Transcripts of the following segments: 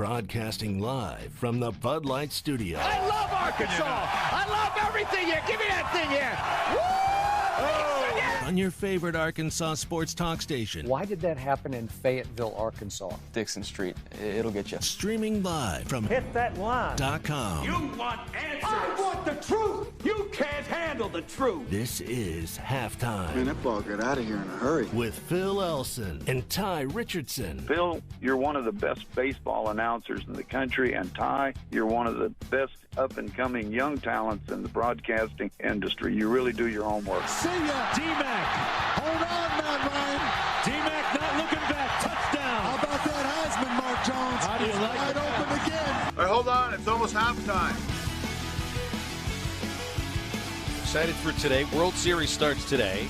Broadcasting live from the Bud Light Studio. I love Arkansas. I love everything here. Give me that thing here. Woo! On your favorite Arkansas sports talk station. Why did that happen in Fayetteville, Arkansas? Dixon Street. It'll get you. Streaming live from Hit that line. .com. You want answers. I want the truth. You can't handle the truth. This is Halftime. Man, that ball got out of here in a hurry. With Phil Elson and Ty Richardson. Phil, you're one of the best baseball announcers in the country, and Ty, you're one of the best up-and-coming young talents in the broadcasting industry. You really do your homework. See ya, D-Mac. Hold on, Matt Ryan. D-Mac not looking back. Touchdown. How about that Heisman, Mark Jones? How do you like wide it? open again. All right, hold on. It's almost halftime. Excited for today. World Series starts today.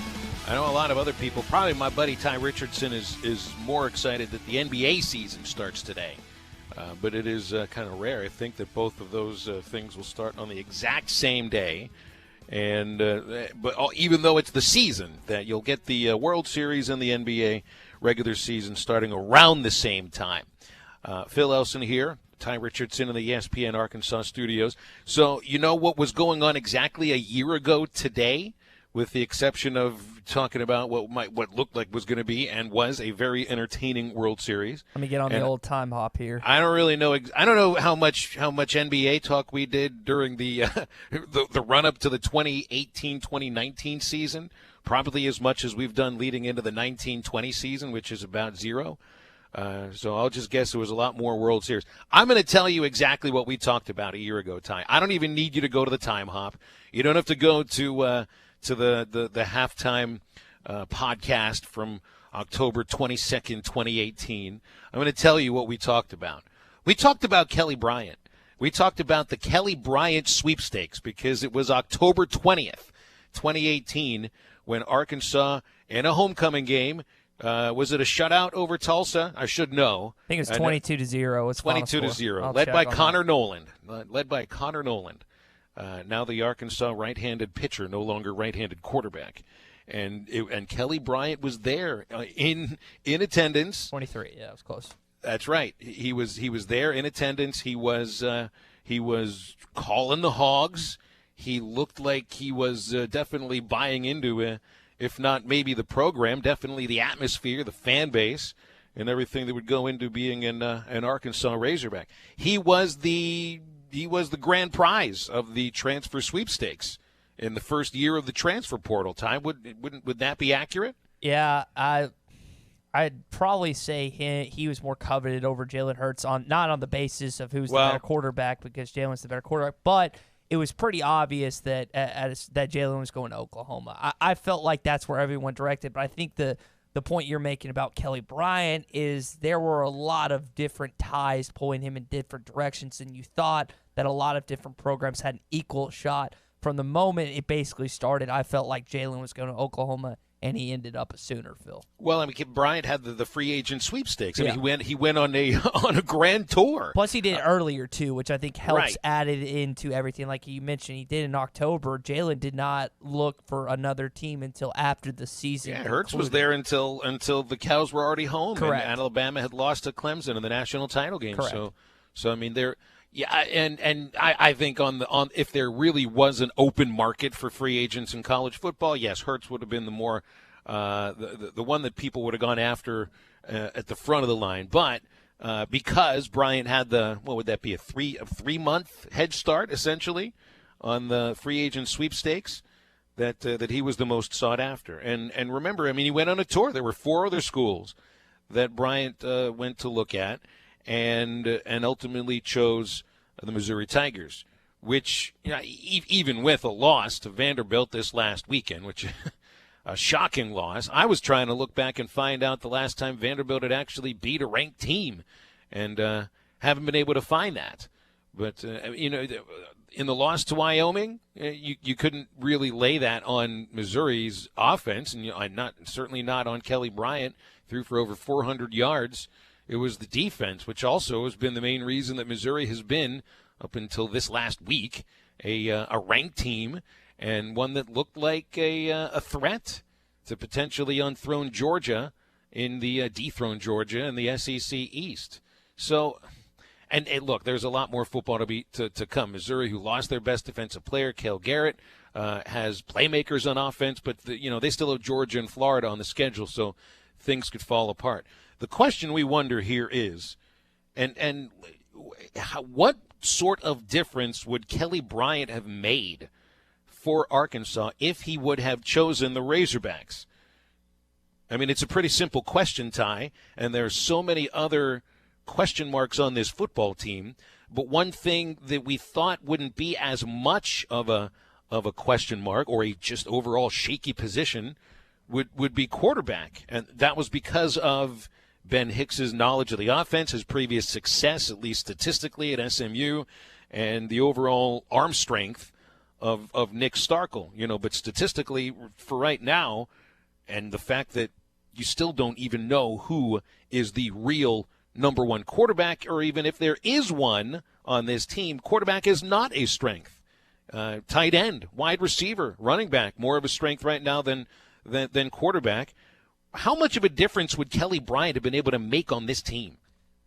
I know a lot of other people, probably my buddy Ty Richardson, is more excited that the NBA season starts today. But it is kind of rare. I think that both of those things will start on the exact same day. And but even though it's the season, that you'll get the World Series and the NBA regular season starting around the same time. Phil Elson here, Ty Richardson in the ESPN Arkansas studios. So you know what was going on exactly a year ago today, with the exception of talking about what looked like was going to be and was a very entertaining World Series. Let me get on the old time hop here. I don't really know. I don't know how much NBA talk we did during the the run up to the 2018-2019 season. Probably as much as we've done leading into the 19-20 season, which is about zero. So I'll just guess there was a lot more World Series. I'm going to tell you exactly what we talked about a year ago, Ty. I don't even need you to go to the time hop. You don't have to go to the halftime podcast from October 22nd, 2018. I'm going to tell you what we talked about. We talked about Kelly Bryant. We talked about the Kelly Bryant sweepstakes because it was October 20th, 2018, when Arkansas, in a homecoming game, was it a shutout over Tulsa? I should know. I think it was 22-0. It's 22-0, led by Connor Noland. Now the Arkansas right-handed pitcher, no longer right-handed quarterback, and Kelly Bryant was there in attendance. 23, yeah, it was close. That's right. He was there in attendance. He was calling the hogs. He looked like he was definitely buying into if not maybe the program, definitely the atmosphere, the fan base, and everything that would go into being an Arkansas Razorback. He was the grand prize of the transfer sweepstakes in the first year of the transfer portal. Time would that be accurate? Yeah, I'd probably say he was more coveted over Jalen Hurts not on the basis of who's the better quarterback, because Jalen's the better quarterback, but it was pretty obvious that that Jalen was going to Oklahoma. I felt like that's where everyone directed, but I think the point you're making about Kelly Bryant is there were a lot of different ties pulling him in different directions, and you thought that a lot of different programs had an equal shot. From the moment it basically started, I felt like Jalen was going to Oklahoma, and he ended up a Sooner, Phil. Well, I mean, Bryant had the free agent sweepstakes. I mean, he went on a grand tour. Plus, he did earlier too, which I think helps added into everything. Like you mentioned, he did in October. Jalen did not look for another team until after the season. Yeah, Hurts was there until the cows were already home. Correct. And Alabama had lost to Clemson in the national title game. Correct. So I mean, there. Yeah, and I think on if there really was an open market for free agents in college football, yes, Hurts would have been the more the one that people would have gone after at the front of the line. But because Bryant had what would that be, a 3-month head start essentially on the free agent sweepstakes, that he was the most sought after. And remember, I mean, he went on a tour. There were 4 other schools that Bryant went to look at. And ultimately chose the Missouri Tigers, which, you know, even with a loss to Vanderbilt this last weekend, which a shocking loss. I was trying to look back and find out the last time Vanderbilt had actually beat a ranked team, and haven't been able to find that. But in the loss to Wyoming, you couldn't really lay that on Missouri's offense, and certainly not on Kelly Bryant. Threw for over 400 yards. It was the defense, which also has been the main reason that Missouri has been, up until this last week, a ranked team, and one that looked like a threat to potentially dethrone Georgia in the SEC East. So, And look, there's a lot more football to come. Missouri, who lost their best defensive player, Cale Garrett, has playmakers on offense, but they still have Georgia and Florida on the schedule, so things could fall apart. The question we wonder here is, what sort of difference would Kelly Bryant have made for Arkansas if he would have chosen the Razorbacks? I mean, it's a pretty simple question, Ty, and there's so many other question marks on this football team. But one thing that we thought wouldn't be as much of a question mark or a just overall shaky position would be quarterback, and that was because of Ben Hicks's knowledge of the offense, his previous success, at least statistically, at SMU, and the overall arm strength of Nick Starkel. But statistically, for right now, and the fact that you still don't even know who is the real number one quarterback, or even if there is one on this team, quarterback is not a strength. Tight end, wide receiver, running back, more of a strength right now than quarterback. How much of a difference would Kelly Bryant have been able to make on this team?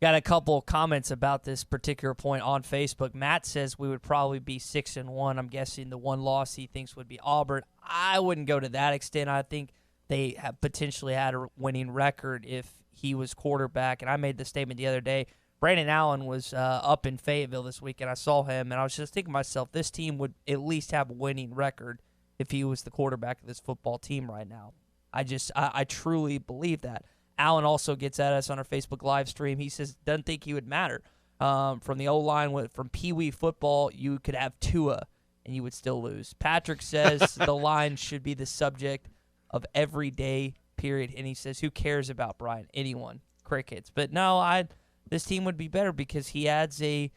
Got a couple comments about this particular point on Facebook. Matt says we would probably be 6-1. I'm guessing the one loss he thinks would be Auburn. I wouldn't go to that extent. I think they have potentially had a winning record if he was quarterback. And I made the statement the other day. Brandon Allen was up in Fayetteville this week, and I saw him, and I was just thinking to myself, this team would at least have a winning record if he was the quarterback of this football team right now. I truly believe that. Allen also gets at us on our Facebook live stream. He says doesn't think he would matter. From the O-line, from Pee Wee football, you could have Tua, and you would still lose. Patrick says the line should be the subject of every day, period. And he says, who cares about Bryant? Anyone. Crickets. But no, this team would be better because he adds a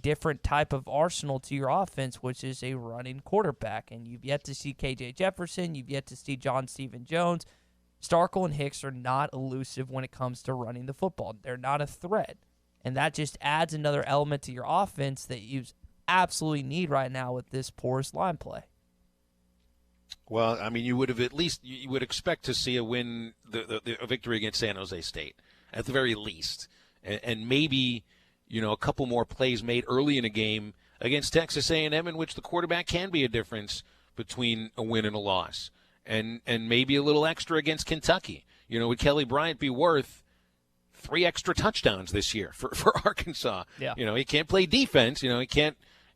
different type of arsenal to your offense, which is a running quarterback. And you've yet to see K.J. Jefferson. You've yet to see John Stephen Jones. Starkel and Hicks are not elusive when it comes to running the football. They're not a threat. And that just adds another element to your offense that you absolutely need right now with this porous line play. Well, I mean, you would expect to see a win, a victory against San Jose State, at the very least. And maybe, a couple more plays made early in a game against Texas A&M in which the quarterback can be a difference between a win and a loss. And maybe a little extra against Kentucky. Would Kelly Bryant be worth 3 extra touchdowns this year for Arkansas? Yeah. He can't play defense. He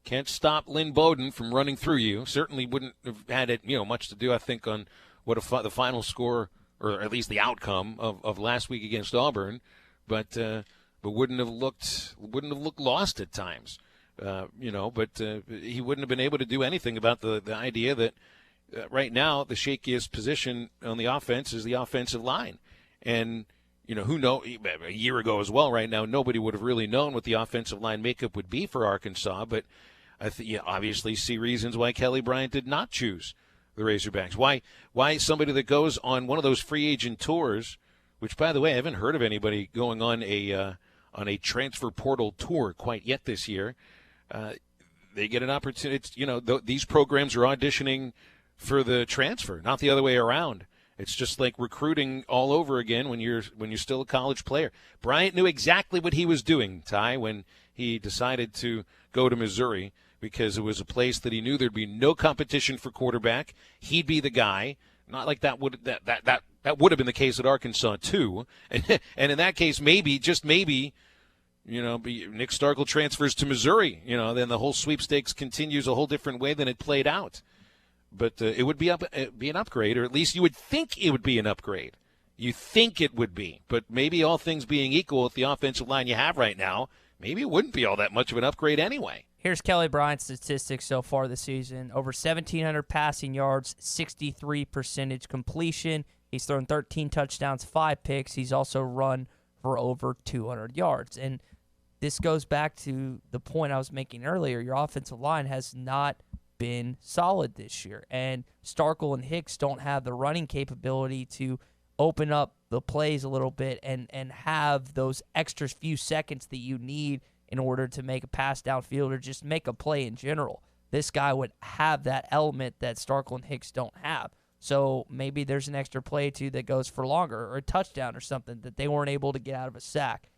can't stop Lynn Bowden from running through you. Certainly wouldn't have had it, much to do, I think, on what the final score, or at least the outcome of last week against Auburn. But wouldn't have looked lost at times. But he wouldn't have been able to do anything about the idea that right now the shakiest position on the offense is the offensive line. And, who knows, a year ago as well, right now, nobody would have really known what the offensive line makeup would be for Arkansas. But I obviously see reasons why Kelly Bryant did not choose the Razorbacks. Why somebody that goes on one of those free agent tours, which, by the way, I haven't heard of anybody going on a transfer portal tour quite yet this year. They get an opportunity. These programs are auditioning for the transfer, not the other way around. It's just like recruiting all over again when you're still a college player. Bryant knew exactly what he was doing, Ty, when he decided to go to Missouri, because it was a place that he knew there'd be no competition for quarterback. He'd be the guy. Not like that would have been the case at Arkansas too. And in that case, maybe, just maybe, Nick Starkel transfers to Missouri. Then the whole sweepstakes continues a whole different way than it played out. But it would be an upgrade, or at least you would think it would be an upgrade. You think it would be. But maybe all things being equal with the offensive line you have right now, maybe it wouldn't be all that much of an upgrade anyway. Here's Kelly Bryant's statistics so far this season. Over 1,700 passing yards, 63% completion. He's thrown 13 touchdowns, 5 picks. He's also run for over 200 yards. And this goes back to the point I was making earlier. Your offensive line has not been solid this year, and Starkel and Hicks don't have the running capability to open up the plays a little bit and have those extra few seconds that you need in order to make a pass downfield or just make a play in general. This guy would have that element that Starkel and Hicks don't have. So maybe there's an extra play too that goes for longer, or a touchdown or something that they weren't able to get out of a sack.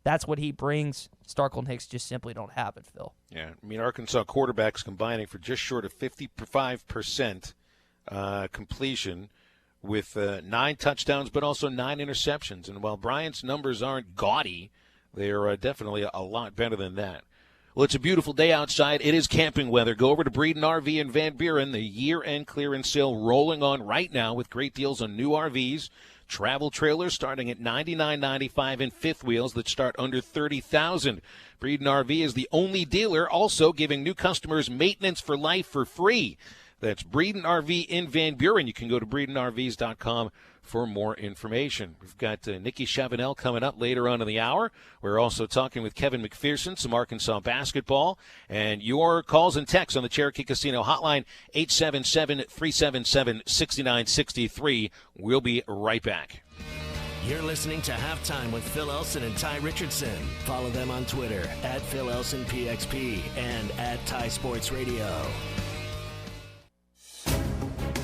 That's what he brings. Starkel and Hicks just simply don't have it, Phil. Yeah, I mean, Arkansas quarterbacks combining for just short of 55% completion with 9 touchdowns, but also 9 interceptions. And while Bryant's numbers aren't gaudy, they are definitely a lot better than that. Well, it's a beautiful day outside. It is camping weather. Go over to Breeden RV in Van Buren. The year-end clearance sale rolling on right now with great deals on new RVs. Travel trailers starting at $99.95 and fifth wheels that start under $30,000. Breeden RV is the only dealer also giving new customers maintenance for life for free. That's Breeden RV in Van Buren. You can go to BreedenRVs.com for more information. We've got Nikki Chavanel coming up later on in the hour. We're also talking with Kevin McPherson, some Arkansas basketball, and your calls and texts on the Cherokee Casino hotline, 877-377-6963. We'll be right back. You're listening to Halftime with Phil Elson and Ty Richardson. Follow them on Twitter at Phil Elson PXP and at Ty Sports Radio.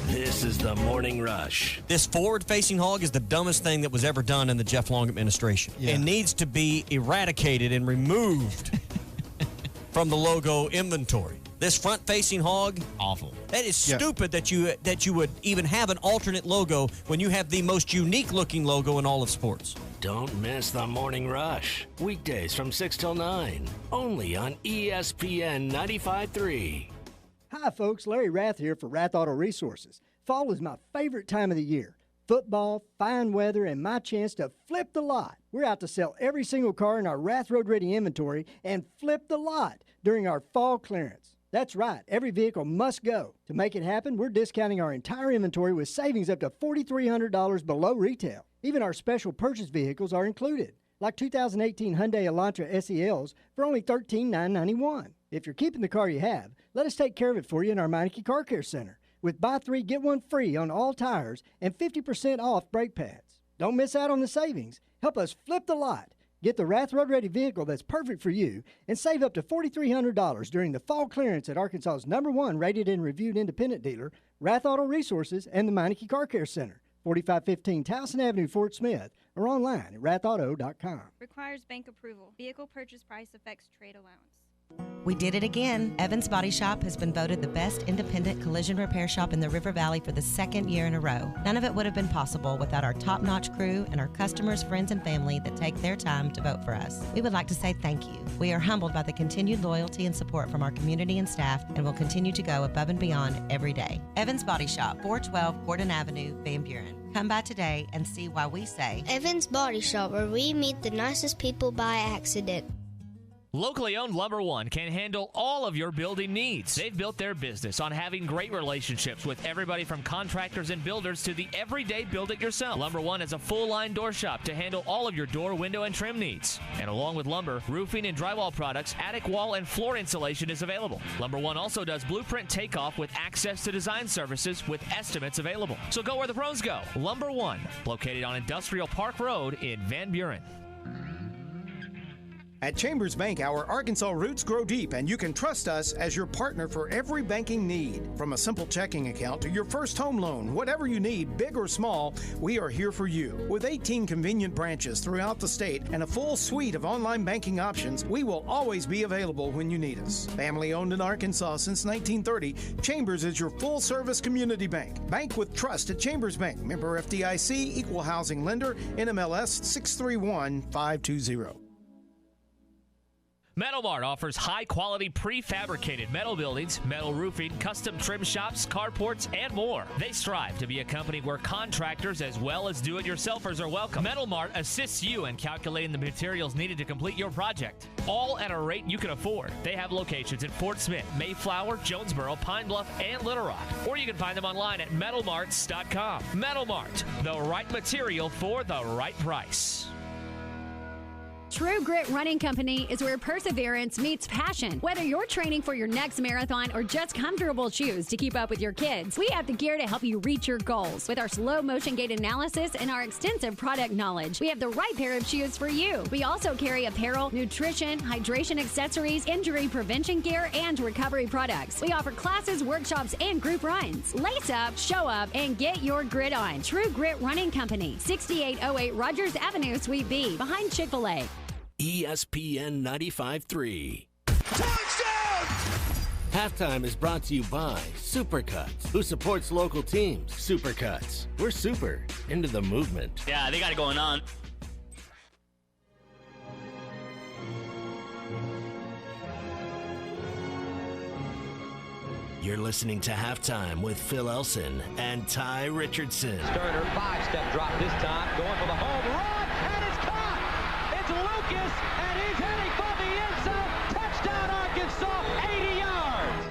This is the Morning Rush. This forward-facing hog is the dumbest thing that was ever done in the Jeff Long administration. Yeah. It needs to be eradicated and removed from the logo inventory. This front-facing hog, awful. That is stupid that you would even have an alternate logo when you have the most unique-looking logo in all of sports. Don't miss the Morning Rush. Weekdays from 6 till 9. Only on ESPN 95.3. Hi, folks. Larry Rath here for Rath Auto Resources. Fall is my favorite time of the year. Football, fine weather, and my chance to flip the lot. We're out to sell every single car in our Rath Road Ready inventory and flip the lot during our fall clearance. That's right. Every vehicle must go. To make it happen, we're discounting our entire inventory with savings up to $4,300 below retail. Even our special purchase vehicles are included, like 2018 Hyundai Elantra SELs for only $13,991. If you're keeping the car you have, let us take care of it for you in our Meineke Car Care Center with buy 3, get 1 free on all tires and 50% off brake pads. Don't miss out on the savings. Help us flip the lot. Get the Rath Road Ready vehicle that's perfect for you and save up to $4,300 during the fall clearance at Arkansas's #1 rated and reviewed independent dealer, Rath Auto Resources, and the Meineke Car Care Center, 4515 Towson Avenue, Fort Smith, or online at rathauto.com. Requires bank approval. Vehicle purchase price affects trade allowance. We did it again. Evans Body Shop has been voted the best independent collision repair shop in the River Valley for the 2nd year in a row. None of it would have been possible without our top-notch crew and our customers, friends, and family that take their time to vote for us. We would like to say thank you. We are humbled by the continued loyalty and support from our community and staff and will continue to go above and beyond every day. Evans Body Shop, 412 Gordon Avenue, Van Buren. Come by today and see why we say Evans Body Shop, where we meet the nicest people by accident. Locally owned Lumber One can handle all of your building needs. They've built their business on having great relationships with everybody from contractors and builders to the everyday build-it-yourself. Lumber One is a full-line door shop to handle all of your door, window, and trim needs. And along with lumber, roofing and drywall products, attic wall and floor insulation is available. Lumber One also does blueprint takeoff with access to design services with estimates available. So go where the pros go. Lumber One, located on Industrial Park Road in Van Buren. At Chambers Bank, our Arkansas roots grow deep, and you can trust us as your partner for every banking need. From a simple checking account to your first home loan, whatever you need, big or small, we are here for you. With 18 convenient branches throughout the state and a full suite of online banking options, we will always be available when you need us. Family owned in Arkansas since 1930, Chambers is your full-service community bank. Bank with trust at Chambers Bank. Member FDIC, Equal Housing Lender, NMLS 631520. Metal Mart offers high-quality prefabricated metal buildings, metal roofing, custom trim shops, carports, and more. They strive to be a company where contractors as well as do-it-yourselfers are welcome. Metal Mart assists you in calculating the materials needed to complete your project, all at a rate you can afford. They have locations in Fort Smith, Mayflower, Jonesboro, Pine Bluff, and Little Rock. Or you can find them online at metalmarts.com. Metal Mart, the right material for the right price. True Grit Running Company is where perseverance meets passion. Whether you're training for your next marathon or just comfortable shoes to keep up with your kids, we have the gear to help you reach your goals. With our slow motion gait analysis and our extensive product knowledge, we have the right pair of shoes for you. We also carry apparel, nutrition, hydration accessories, injury prevention gear, and recovery products. We offer classes, workshops, and group runs. Lace up, show up, and get your grit on. True Grit Running Company, 6808 Rogers Avenue, Suite B, behind Chick-fil-A. ESPN 95.3. Touchdown! Halftime is brought to you by Supercuts, who supports local teams. Supercuts. We're super into the movement. Yeah, they got it going on. You're listening to Halftime with Phil Elson and Ty Richardson. Sterner, 5-step drop this time, going for the home run, and it's caught! It's Lucas, and he's heading for the end zone. Touchdown, Arkansas, 80 yards!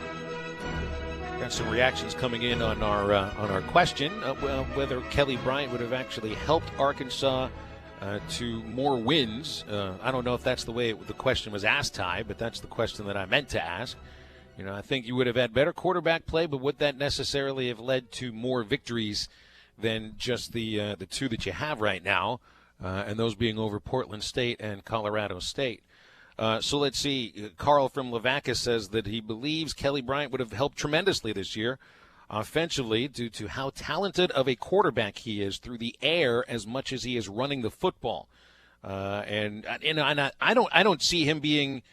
Got some reactions coming in on our question, whether Kelly Bryant would have actually helped Arkansas to more wins. I don't know if that's the way the question was asked, Ty, but that's the question that I meant to ask. You know, I think you would have had better quarterback play, but would that necessarily have led to more victories than just the two that you have right now, and those being over Portland State and Colorado State? So let's see. Carl from Lavaca says that he believes Kelly Bryant would have helped tremendously this year offensively due to how talented of a quarterback he is through the air as much as he is running the football. And I don't see him being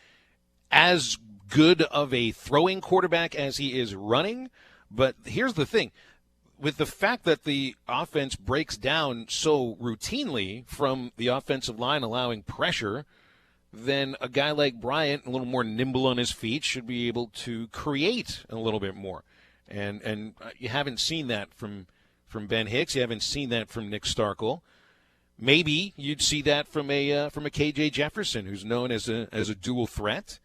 as good of a throwing quarterback as he is running. But here's the thing. With the fact that the offense breaks down so routinely from the offensive line allowing pressure, then a guy like Bryant, a little more nimble on his feet, should be able to create a little bit more. And you haven't seen that from Ben Hicks. You haven't seen that from Nick Starkel. Maybe you'd see that from a KJ Jefferson, who's known as a dual threat.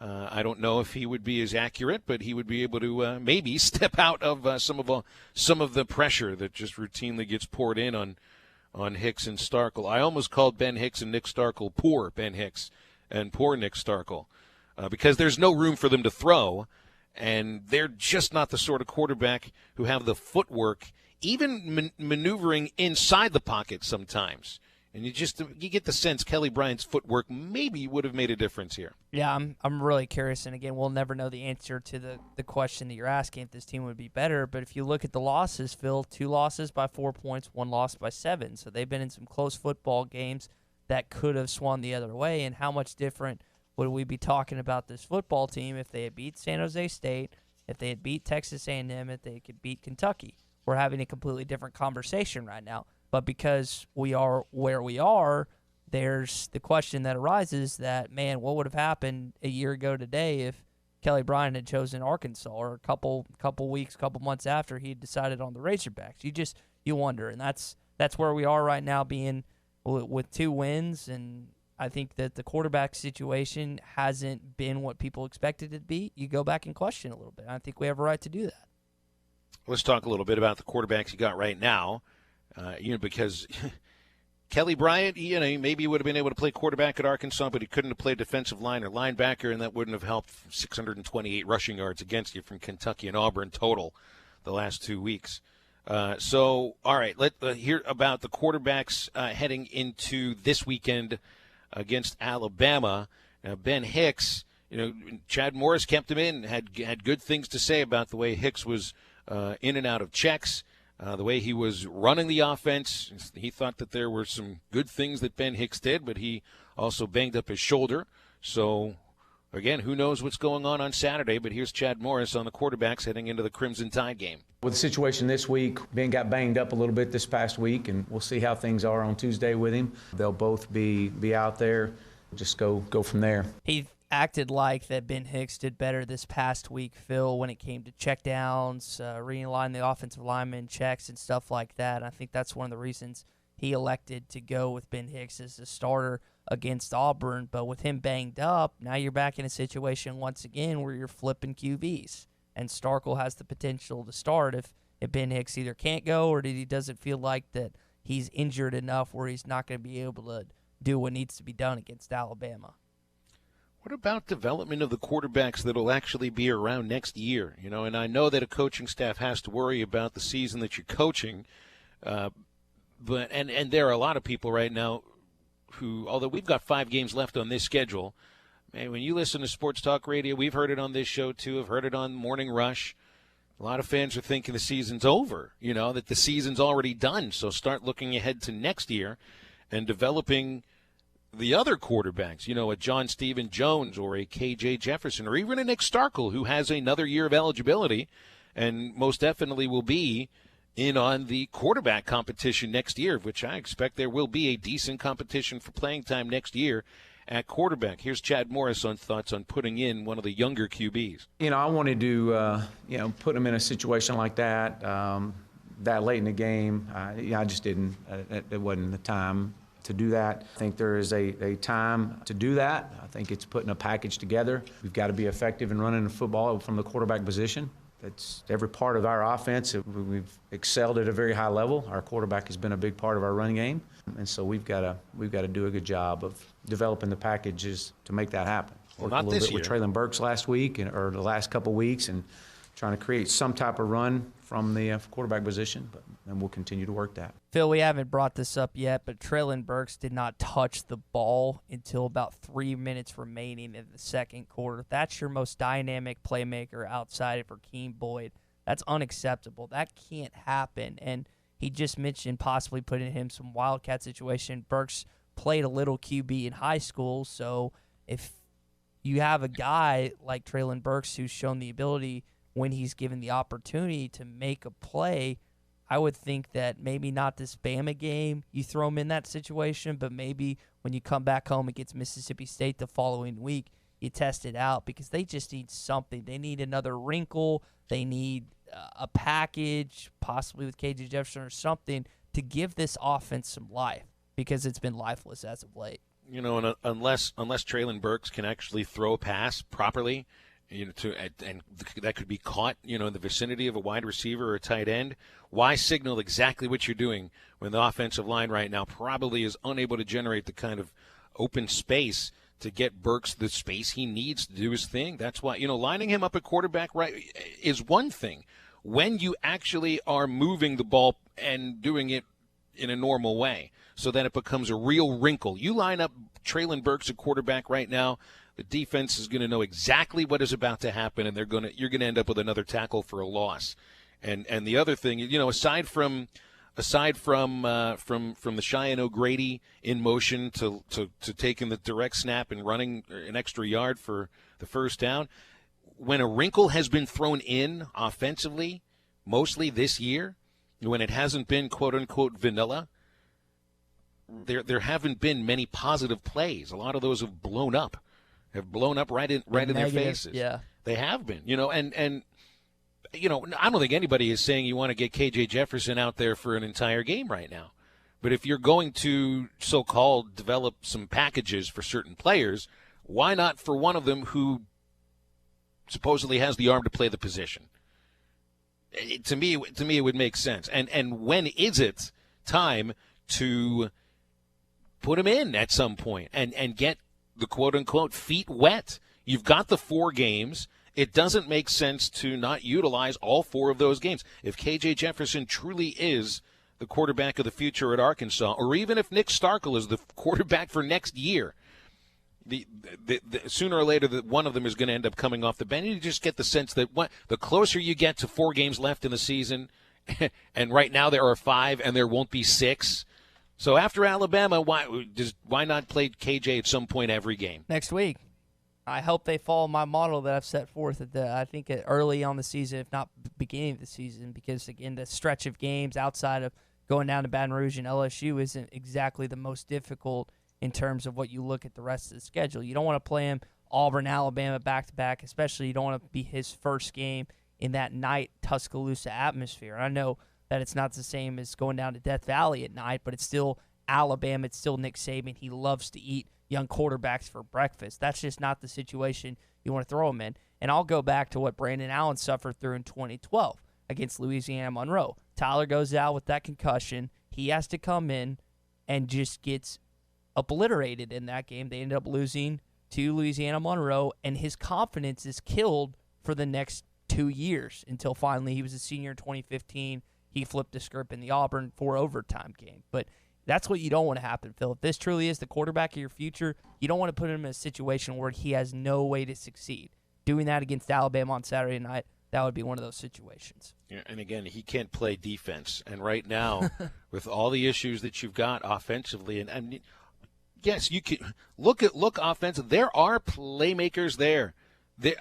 I don't know if he would be as accurate, but he would be able to maybe step out of some of the pressure that just routinely gets poured in on Hicks and Starkel. I almost called Ben Hicks and Nick Starkel poor Ben Hicks and poor Nick Starkel because there's no room for them to throw, and they're just not the sort of quarterback who have the footwork, even maneuvering inside the pocket sometimes. And you get the sense Kelly Bryant's footwork maybe would have made a difference here. Yeah, I'm really curious. And, again, we'll never know the answer to the question that you're asking if this team would be better. But if you look at the losses, Phil, 2 losses by 4 points, 1 loss by 7. So they've been in some close football games that could have swung the other way. And how much different would we be talking about this football team if they had beat San Jose State, if they had beat Texas A&M, if they could beat Kentucky? We're having a completely different conversation right now. But because we are where we are, there's the question that arises that, man, what would have happened a year ago today if Kelly Bryant had chosen Arkansas, or a couple weeks, couple months after he had decided on the Razorbacks? You wonder, and that's where we are right now, being with 2 wins. And I think that the quarterback situation hasn't been what people expected it to be. You go back and question a little bit. I think we have a right to do that. Let's talk a little bit about the quarterbacks you got right now. Because Kelly Bryant, maybe he would have been able to play quarterback at Arkansas, but he couldn't have played defensive line or linebacker, and that wouldn't have helped 628 rushing yards against you from Kentucky and Auburn total the last 2 weeks. All right, let's hear about the quarterbacks heading into this weekend against Alabama. Now, Ben Hicks, Chad Morris kept him in, had good things to say about the way Hicks was in and out of checks. The way he was running the offense, he thought that there were some good things that Ben Hicks did, but he also banged up his shoulder. So, again, who knows what's going on Saturday, but here's Chad Morris on the quarterbacks heading into the Crimson Tide game. With the situation this week, Ben got banged up a little bit this past week, and we'll see how things are on Tuesday with him. They'll both be out there. Just go from there. He acted like that Ben Hicks did better this past week, Phil, when it came to checkdowns, realigning the offensive lineman checks and stuff like that. I think that's one of the reasons he elected to go with Ben Hicks as a starter against Auburn. But with him banged up, now you're back in a situation once again where you're flipping QBs. And Starkel has the potential to start if Ben Hicks either can't go or he doesn't feel like that he's injured enough where he's not going to be able to do what needs to be done against Alabama. What about development of the quarterbacks that will actually be around next year? And I know that a coaching staff has to worry about the season that you're coaching, but there are a lot of people right now who, although we've got 5 games left on this schedule, man, when you listen to sports talk radio, we've heard it on this show too, I've heard it on Morning Rush. A lot of fans are thinking the season's over, that the season's already done. So start looking ahead to next year and developing the other quarterbacks, a John Stephen Jones or a KJ Jefferson or even a Nick Starkel, who has another year of eligibility and most definitely will be in on the quarterback competition next year, which I expect there will be a decent competition for playing time next year at quarterback. Here's Chad Morris on thoughts on putting in one of the younger QBs. I wanted to, put him in a situation like that, that late in the game. I just didn't. It wasn't the time to do that. I think there is a time to do that. I think it's putting a package together. We've got to be effective in running the football from the quarterback position. That's every part of our offense. We've excelled at a very high level. Our quarterback has been a big part of our run game, and so we've got to do a good job of developing the packages to make that happen. Well, Worked not a little this bit with year. Traylon Burks last week or the last couple weeks, and trying to create some type of run from the quarterback position, and we'll continue to work that. Phil, we haven't brought this up yet, but Traylon Burks did not touch the ball until about 3 minutes remaining in the second quarter. That's your most dynamic playmaker outside of Rakeem Boyd. That's unacceptable. That can't happen. And he just mentioned possibly putting him in some wildcat situation. Burks played a little QB in high school, so if you have a guy like Traylon Burks who's shown the ability when he's given the opportunity to make a play, I would think that maybe not this Bama game you throw him in that situation, but maybe when you come back home against Mississippi State the following week, you test it out because they just need something. They need another wrinkle. They need a package, possibly with KJ Jefferson or something, to give this offense some life because it's been lifeless as of late. And unless Traylon Burks can actually throw a pass properly, and that could be caught, in the vicinity of a wide receiver or a tight end. Why signal exactly what you're doing when the offensive line right now probably is unable to generate the kind of open space to get Burks the space he needs to do his thing? That's why, lining him up at quarterback right is one thing. When you actually are moving the ball and doing it in a normal way so that it becomes a real wrinkle. You line up Traylon Burks at quarterback right now, the defense is going to know exactly what is about to happen, and you're going to end up with another tackle for a loss. And the other thing, aside from the Cheyenne O'Grady in motion to taking the direct snap and running an extra yard for the first down, when a wrinkle has been thrown in offensively, mostly this year, when it hasn't been quote unquote vanilla, there haven't been many positive plays. A lot of those have blown up right in their faces. Yeah, they have been. And I don't think anybody is saying you want to get KJ Jefferson out there for an entire game right now. But if you're going to so-called develop some packages for certain players, why not for one of them who supposedly has the arm to play the position? To me, it would make sense. And when is it time to put him in at some point and get the quote-unquote feet wet? You've got the 4 games. It doesn't make sense to not utilize all 4 of those games. If KJ Jefferson truly is the quarterback of the future at Arkansas, or even if Nick Starkel is the quarterback for next year, the sooner or later one of them is going to end up coming off the bench. You just get the sense that the closer you get to 4 games left in the season, and right now there are 5 and there won't be 6. So after Alabama, why not play KJ at some point every game? Next week. I hope they follow my model that I've set forth I think early on the season, if not beginning of the season, because, again, the stretch of games outside of going down to Baton Rouge and LSU isn't exactly the most difficult in terms of what you look at the rest of the schedule. You don't want to play him Auburn, Alabama back-to-back, especially you don't want to be his first game in that night Tuscaloosa atmosphere. I know that it's not the same as going down to Death Valley at night, but it's still Alabama. It's still Nick Saban. He loves to eat young quarterbacks for breakfast. That's just not the situation you want to throw him in. And I'll go back to what Brandon Allen suffered through in 2012 against Louisiana Monroe. Tyler goes out with that concussion. He has to come in and just gets obliterated in that game. They ended up losing to Louisiana Monroe, and his confidence is killed for the next 2 years until finally he was a senior in 2015. He flipped the script in the Auburn 4 overtime game. But that's what you don't want to happen, Phil. If this truly is the quarterback of your future, you don't want to put him in a situation where he has no way to succeed. Doing that against Alabama on Saturday night, that would be one of those situations. Yeah, and again, he can't play defense. And right now, with all the issues that you've got offensively, and Yes, you can look offensive. There are playmakers there.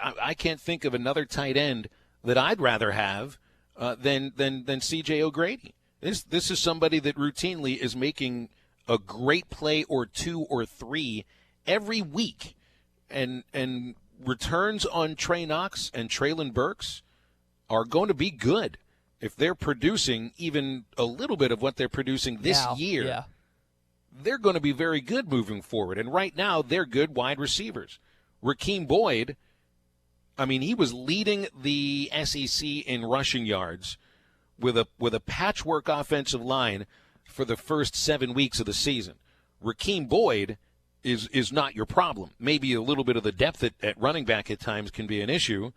I can't think of another tight end that I'd rather have than C.J. O'Grady. This is somebody that routinely is making a great play or two or three every week, and returns on Trey Knox and Treylon Burks are going to be good if they're producing even a little bit of what they're producing this year. Yeah. They're going to be very good moving forward. And right now, they're good wide receivers. Rakeem Boyd, I mean, he was leading the SEC in rushing yards with a patchwork offensive line for the first 7 weeks of the season. Rakeem Boyd is not your problem. Maybe a little bit of the depth at running back at times can be an issue,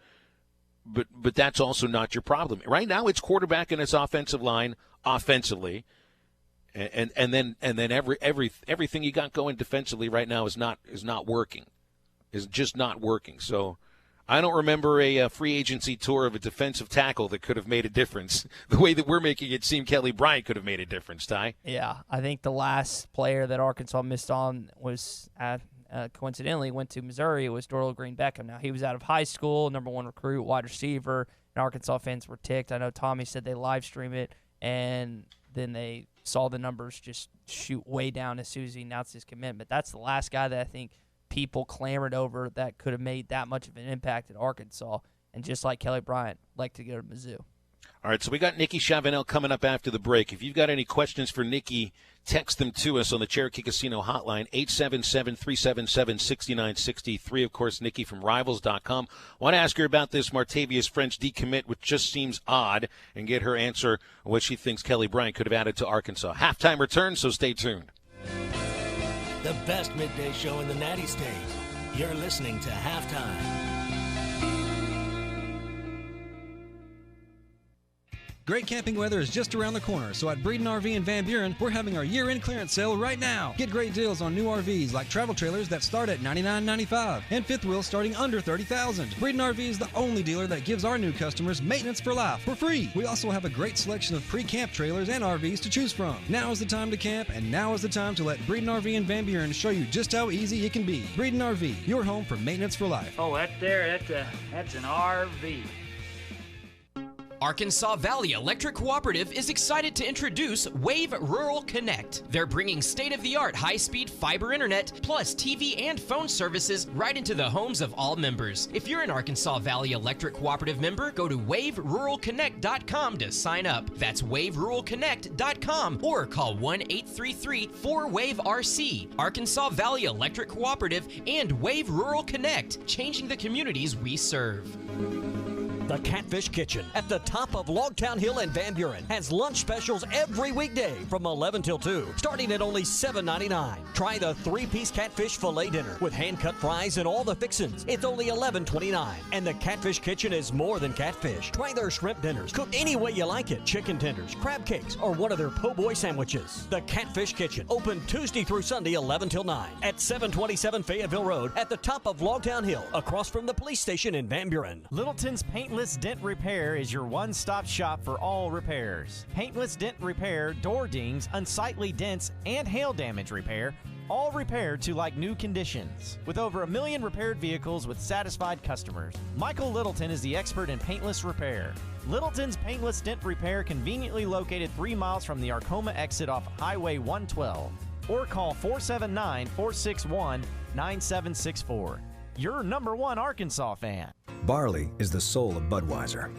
but that's also not your problem. Right now, it's quarterback and its offensive line offensively. And then everything you got going defensively right now is not working, is just not working. So I don't remember a free agency tour of a defensive tackle that could have made a difference the way that we're making it seem Kelly Bryant could have made a difference, Ty. Yeah, I think the last player that Arkansas missed on was coincidentally went to Missouri. It was Dorrell Green Beckham. Now, he was out of high school, number 1 recruit, wide receiver, and Arkansas fans were ticked. I know Tommy said they live stream it, and then they saw the numbers just shoot way down as soon as he announced his commitment. That's the last guy that I think people clamored over that could have made that much of an impact at Arkansas. And just like Kelly Bryant, like to go to Mizzou. All right, so we got Nikki Chavanel coming up after the break. If you've got any questions for Nikki, text them to us on the Cherokee Casino hotline, 877-377-6963. Of course, Nikki from Rivals.com. Want to ask her about this Martavius French decommit, which just seems odd, and get her answer on what she thinks Kelly Bryant could have added to Arkansas. Halftime return, so stay tuned. The best midday show in the Natty State. You're listening to Halftime. Great camping weather is just around the corner, so at Breeden RV in Van Buren, we're having our year-end clearance sale right now. Get great deals on new RVs like travel trailers that start at $99.95 and fifth wheels starting under $30,000. Breeden RV is the only dealer that gives our new customers maintenance for life for free. We also have a great selection of pre-camp trailers and RVs to choose from. Now is the time to camp, and now is the time to let Breeden RV in Van Buren show you just how easy it can be. Breeden RV, your home for maintenance for life. Oh, that's an RV. Arkansas Valley Electric Cooperative is excited to introduce Wave Rural Connect. They're bringing state-of-the-art high-speed fiber internet plus TV and phone services right into the homes of all members. If you're an Arkansas Valley Electric Cooperative member, go to waveruralconnect.com to sign up. That's waveruralconnect.com or call 1-833-4WAVE-RC. Arkansas Valley Electric Cooperative and Wave Rural Connect, changing the communities we serve. The Catfish Kitchen at the top of Logtown Hill in Van Buren has lunch specials every weekday from 11 till 2, starting at only $7.99. Try the 3-piece catfish filet dinner with hand-cut fries and all the fixins. It's only $11.29. And the Catfish Kitchen is more than catfish. Try their shrimp dinners, cooked any way you like it. Chicken tenders, crab cakes, or one of their po' boy sandwiches. The Catfish Kitchen, open Tuesday through Sunday 11 till 9 at 727 Fayetteville Road at the top of Logtown Hill, across from the police station in Van Buren. Littleton's Paintless Dent Repair is your one-stop shop for all repairs. Paintless Dent Repair, door dings, unsightly dents, and hail damage repair, all repaired to like new conditions. With over 1 million repaired vehicles with satisfied customers, Michael Littleton is the expert in paintless repair. Littleton's Paintless Dent Repair, conveniently located 3 miles from the Arcoma exit off Highway 112. Or call 479-461-9764. Your #1 Arkansas fan. Barley is the soul of Budweiser.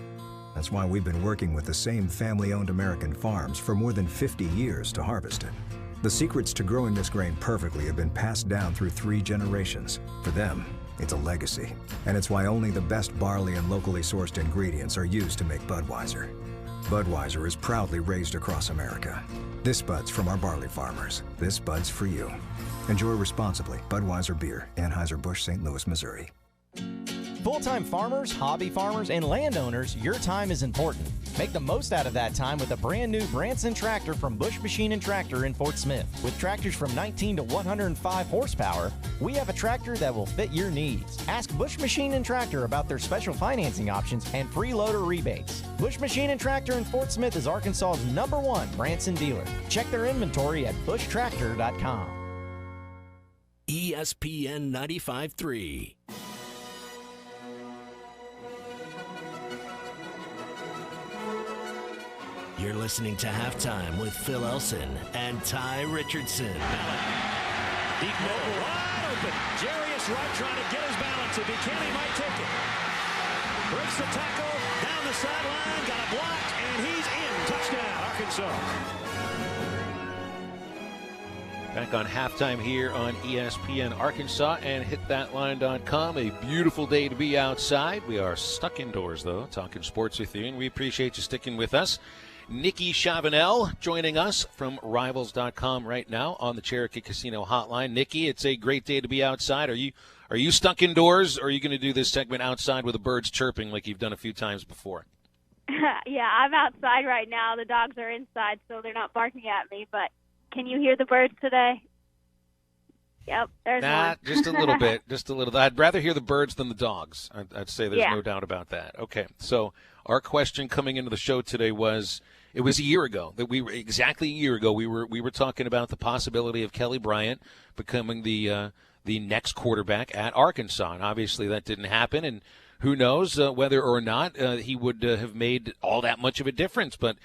That's why we've been working with the same family-owned American farms for more than 50 years to harvest it. The secrets to growing this grain perfectly have been passed down through 3 generations. For them, it's a legacy. And it's why only the best barley and locally sourced ingredients are used to make Budweiser. Budweiser is proudly raised across America. This Bud's from our barley farmers. This Bud's for you. Enjoy responsibly. Budweiser Beer, Anheuser-Busch, St. Louis, Missouri. Full-time farmers, hobby farmers, and landowners, your time is important. Make the most out of that time with a brand new Branson tractor from Bush Machine & Tractor in Fort Smith. With tractors from 19 to 105 horsepower, we have a tractor that will fit your needs. Ask Bush Machine & Tractor about their special financing options and free loader rebates. Bush Machine & Tractor in Fort Smith is Arkansas's #1 Branson dealer. Check their inventory at bushtractor.com. ESPN 95.3. You're listening to Halftime with Phil Elson and Ty Richardson. Deep middle, wide open. Jarius Wright trying to get his balance. If he can, he might take it. Breaks the tackle, down the sideline, got a block, and he's in. Touchdown, Arkansas. Back on Halftime here on ESPN Arkansas and hitthatline.com. A beautiful day to be outside. We are stuck indoors, though, talking sports with you, and we appreciate you sticking with us. Nikki Chavanel joining us from Rivals.com right now on the Cherokee Casino Hotline. Nikki, it's a great day to be outside. Are you stuck indoors, or are you going to do this segment outside with the birds chirping like you've done a few times before? Yeah, I'm outside right now. The dogs are inside, so they're not barking at me. But can you hear the birds today? Yep, there's one. Just a little bit. Just a little. I'd rather hear the birds than the dogs. I'd say there's no doubt about that. Okay, so our question coming into the show today was, it was a year ago that exactly a year ago we were talking about the possibility of Kelly Bryant becoming the next quarterback at Arkansas, and obviously that didn't happen. And who knows whether or not he would have made all that much of a difference, but.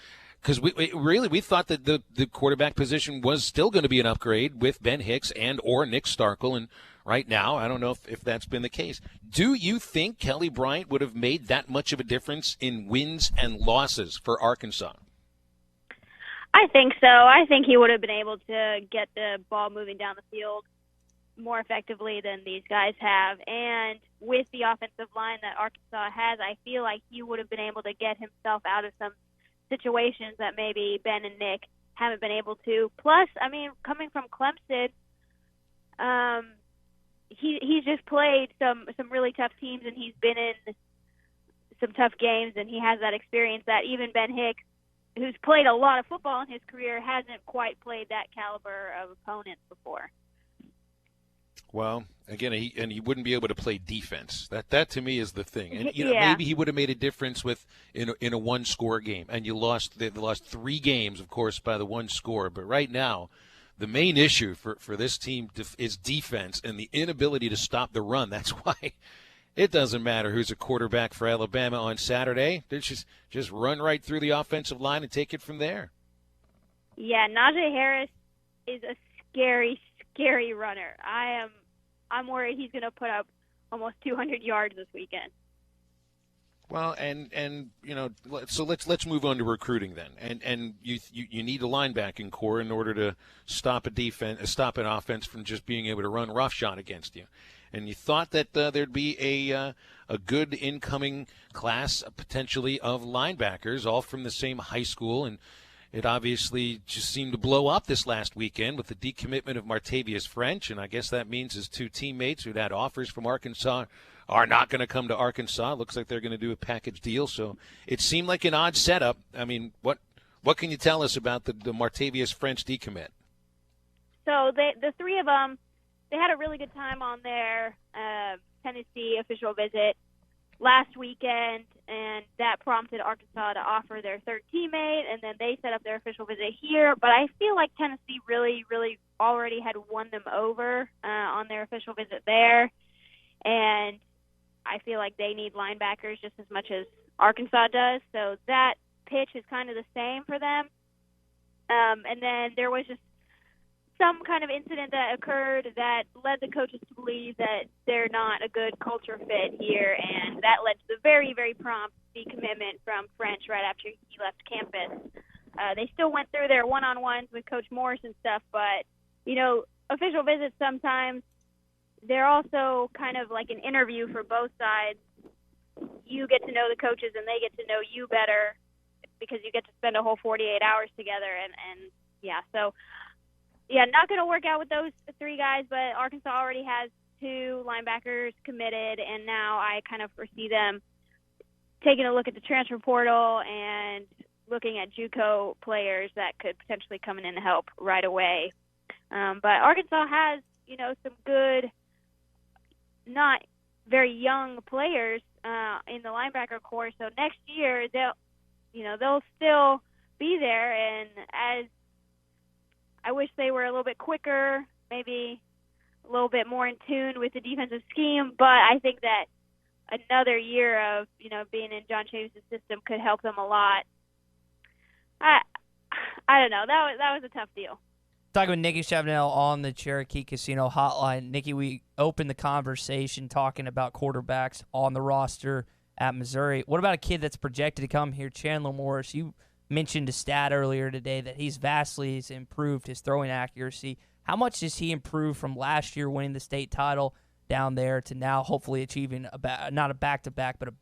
Because we thought that the quarterback position was still going to be an upgrade with Ben Hicks and or Nick Starkel, and right now I don't know if that's been the case. Do you think Kelly Bryant would have made that much of a difference in wins and losses for Arkansas? I think so. I think he would have been able to get the ball moving down the field more effectively than these guys have. And with the offensive line that Arkansas has, I feel like he would have been able to get himself out of some situations that maybe Ben and Nick haven't been able to. Plus, I mean, coming from Clemson, he's just played some really tough teams, and he's been in some tough games, and he has that experience that even Ben Hicks, who's played a lot of football in his career, hasn't quite played that caliber of opponents before. Well, again, he wouldn't be able to play defense. That to me is the thing. And maybe he would have made a difference in a one-score game. And they lost 3 games, of course, by the one score. But right now, the main issue for this team is defense and the inability to stop the run. That's why it doesn't matter who's a quarterback for Alabama on Saturday. They just run right through the offensive line and take it from there. Yeah, Najee Harris is a scary, scary runner. I'm worried he's going to put up almost 200 yards this weekend. Well, and so let's move on to recruiting then. And you need a linebacking core in order to stop an offense from just being able to run roughshod against you. And you thought that there'd be a good incoming class potentially of linebackers, all from the same high school, and it obviously just seemed to blow up this last weekend with the decommitment of Martavius French, and I guess that means his 2 teammates who'd had offers from Arkansas are not going to come to Arkansas. Looks like they're going to do a package deal, so it seemed like an odd setup. I mean, what can you tell us about the Martavius French decommit? So the 3 of them, they had a really good time on their Tennessee official visit last weekend, and that prompted Arkansas to offer their 3rd teammate, and then they set up their official visit here. But I feel like Tennessee really, really already had won them over on their official visit there, and I feel like they need linebackers just as much as Arkansas does. So that pitch is kind of the same for them. And then there was just some kind of incident that occurred that led the coaches to believe that they're not a good culture fit here, and that led to the very, very prompt decommitment from French right after he left campus. They still went through their one-on-ones with Coach Morris and stuff, but, official visits sometimes, they're also kind of like an interview for both sides. You get to know the coaches, and they get to know you better because you get to spend a whole 48 hours together, and so – yeah, not going to work out with those 3 guys, but Arkansas already has 2 linebackers committed, and now I kind of foresee them taking a look at the transfer portal and looking at JUCO players that could potentially come in and help right away. But Arkansas has, some good, not very young players in the linebacker core, so next year they'll still be there, and as I wish they were a little bit quicker, maybe a little bit more in tune with the defensive scheme. But I think that another year of, being in John Chavis' system could help them a lot. I don't know. That was a tough deal. Talking with Nikki Chavanel on the Cherokee Casino Hotline. Nikki, we opened the conversation talking about quarterbacks on the roster at Missouri. What about a kid that's projected to come here, Chandler Morris? You mentioned a stat earlier today that he's vastly improved his throwing accuracy. How much has he improved from last year winning the state title down there to now hopefully achieving not a back-to-back, but a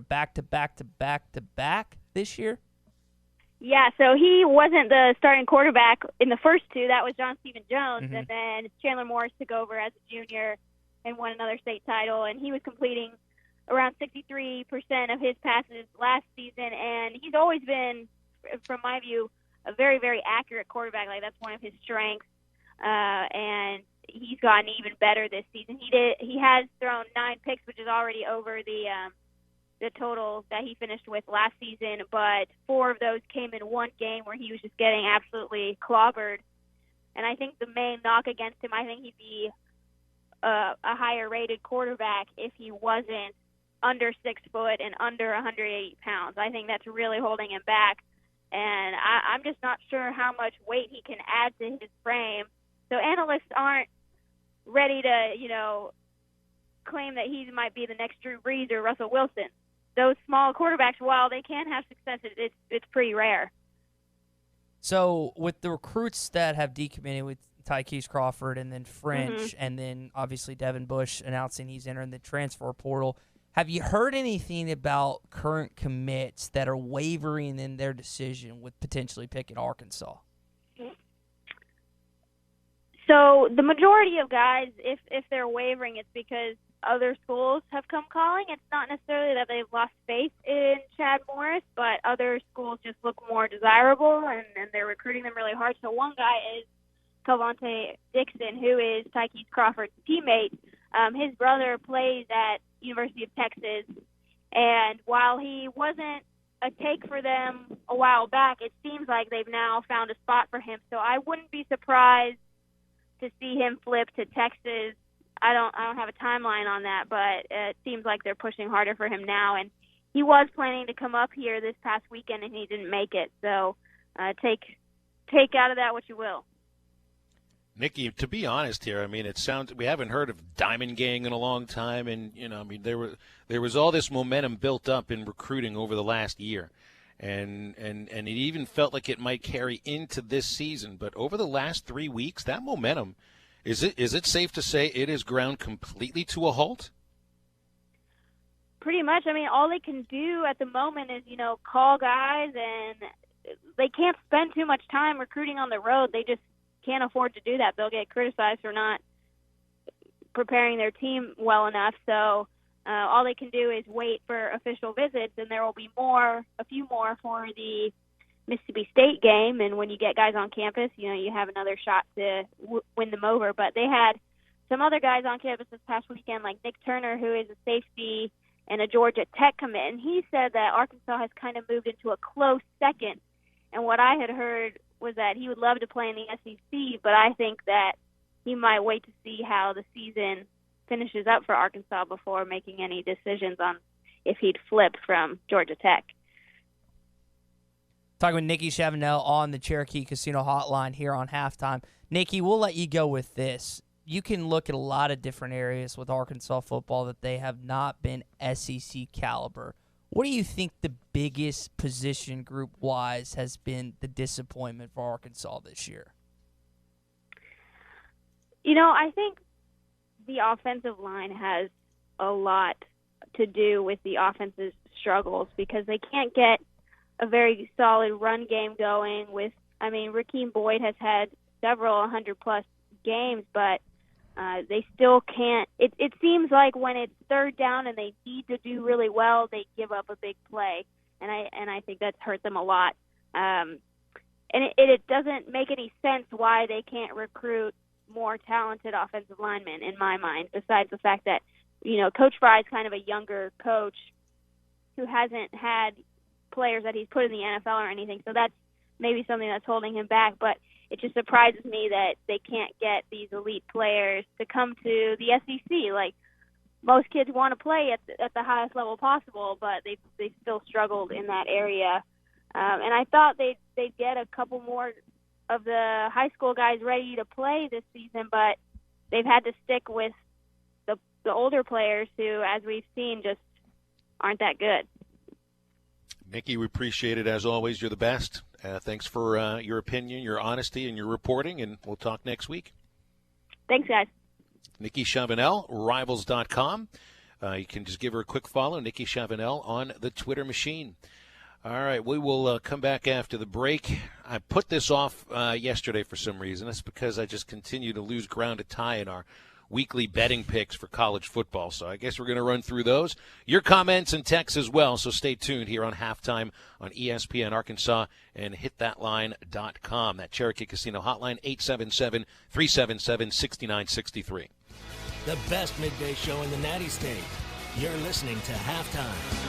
back-to-back-to-back-to-back this year? Yeah, so he wasn't the starting quarterback in the first two. That was John Stephen Jones, and then Chandler Morris took over as a junior and won another state title, and he was completing around 63% of his passes last season, and he's always been, from my view, a very, very accurate quarterback. Like, that's one of his strengths, and he's gotten even better this season. He has thrown 9 picks, which is already over the total that he finished with last season, but 4 of those came in one game where he was just getting absolutely clobbered. And I think the main knock against him, I think he'd be a higher-rated quarterback if he wasn't under 6 foot and under 180 pounds. I think that's really holding him back, and I'm just not sure how much weight he can add to his frame. So analysts aren't ready to, claim that he might be the next Drew Brees or Russell Wilson. Those small quarterbacks, while they can have success, it's pretty rare. So with the recruits that have decommitted with Tykees Crawford and then French and then obviously Devin Bush announcing he's entering the transfer portal, have you heard anything about current commits that are wavering in their decision with potentially picking Arkansas? So the majority of guys, if they're wavering, it's because other schools have come calling. It's not necessarily that they've lost faith in Chad Morris, but other schools just look more desirable, and they're recruiting them really hard. So one guy is Cavante Dixon, who is Tykees Crawford's teammate. His brother plays at University of Texas, and while he wasn't a take for them a while back, it seems like they've now found a spot for him. So I wouldn't be surprised to see him flip to Texas. I don't have a timeline on that, but it seems like they're pushing harder for him now. And he was planning to come up here this past weekend, and he didn't make it. So take out of that what you will. Nikki, to be honest here, I mean, we haven't heard of Diamond Gang in a long time, and there was all this momentum built up in recruiting over the last year, and it even felt like it might carry into this season. But over the last 3 weeks, that momentum. Is it safe to say it is ground completely to a halt? Pretty much. I mean, all they can do at the moment is, call guys, and they can't spend too much time recruiting on the road. They just can't afford to do that. They'll get criticized for not preparing their team well enough. So all they can do is wait for official visits, and there will be a few more for the Mississippi State game, and when you get guys on campus, you have another shot to win them over. But they had some other guys on campus this past weekend, like Nick Turner, who is a safety and a Georgia Tech commit, and he said that Arkansas has kind of moved into a close second. And what I had heard was that he would love to play in the SEC, but I think that he might wait to see how the season finishes up for Arkansas before making any decisions on if he'd flip from Georgia Tech. Talking with Nikki Chavanel on the Cherokee Casino Hotline here on Halftime. Nikki, we'll let you go with this. You can look at a lot of different areas with Arkansas football that they have not been SEC caliber. What do you think the biggest position group-wise has been the disappointment for Arkansas this year? I think the offensive line has a lot to do with the offense's struggles because they can't get a very solid run game going Rakeem Boyd has had several 100-plus games, but they still can't. It seems like when it's third down and they need to do really well, they give up a big play, and I think that's hurt them a lot. And it doesn't make any sense why they can't recruit more talented offensive linemen, in my mind, besides the fact that, Coach Fry is kind of a younger coach who hasn't had players that he's put in the NFL or anything, so that's maybe something that's holding him back. But it just surprises me that they can't get these elite players to come to the SEC. Like, most kids want to play at the highest level possible, but they still struggled in that area. And I thought they'd get a couple more of the high school guys ready to play this season, but they've had to stick with the older players who, as we've seen, just aren't that good. Nikki, we appreciate it as always. You're the best. Thanks for your opinion, your honesty, and your reporting, and we'll talk next week. Thanks, guys. Nikki Chavanel, Rivals.com. You can just give her a quick follow, Nikki Chavanel, on the Twitter machine. All right, we will come back after the break. I put this off yesterday for some reason. That's because I just continue to lose ground to tie in our weekly betting picks for college football. So I guess we're going to run through those. Your comments and texts as well, so stay tuned here on Halftime on ESPN Arkansas and hitthatline.com. That Cherokee Casino hotline, 877-377-6963. The best midday show in the Natty State. You're listening to Halftime.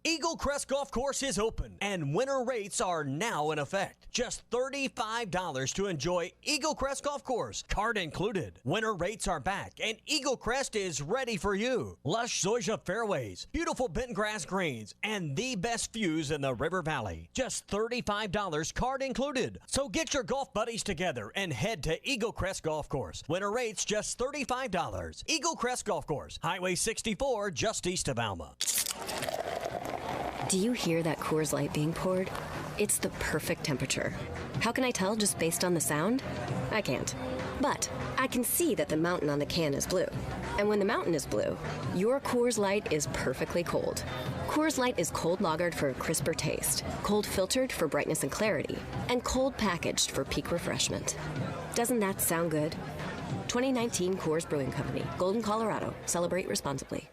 Eagle Crest Golf Course is open, and winter rates are now in effect. Just $35 to enjoy Eagle Crest Golf Course, card included. Winter rates are back, and Eagle Crest is ready for you. Lush zoysia fairways, beautiful bent grass greens, and the best views in the River Valley. Just $35, card included. So get your golf buddies together and head to Eagle Crest Golf Course. Winter rates just $35. Eagle Crest Golf Course, Highway 64, just east of Alma. Do you hear that Coors Light being poured? It's the perfect temperature. How can I tell just based on the sound? I can't. But I can see that the mountain on the can is blue. And when the mountain is blue, your Coors Light is perfectly cold. Coors Light is cold lagered for a crisper taste, cold filtered for brightness and clarity, and cold packaged for peak refreshment. Doesn't that sound good? 2019 Coors Brewing Company, Golden, Colorado. Celebrate responsibly.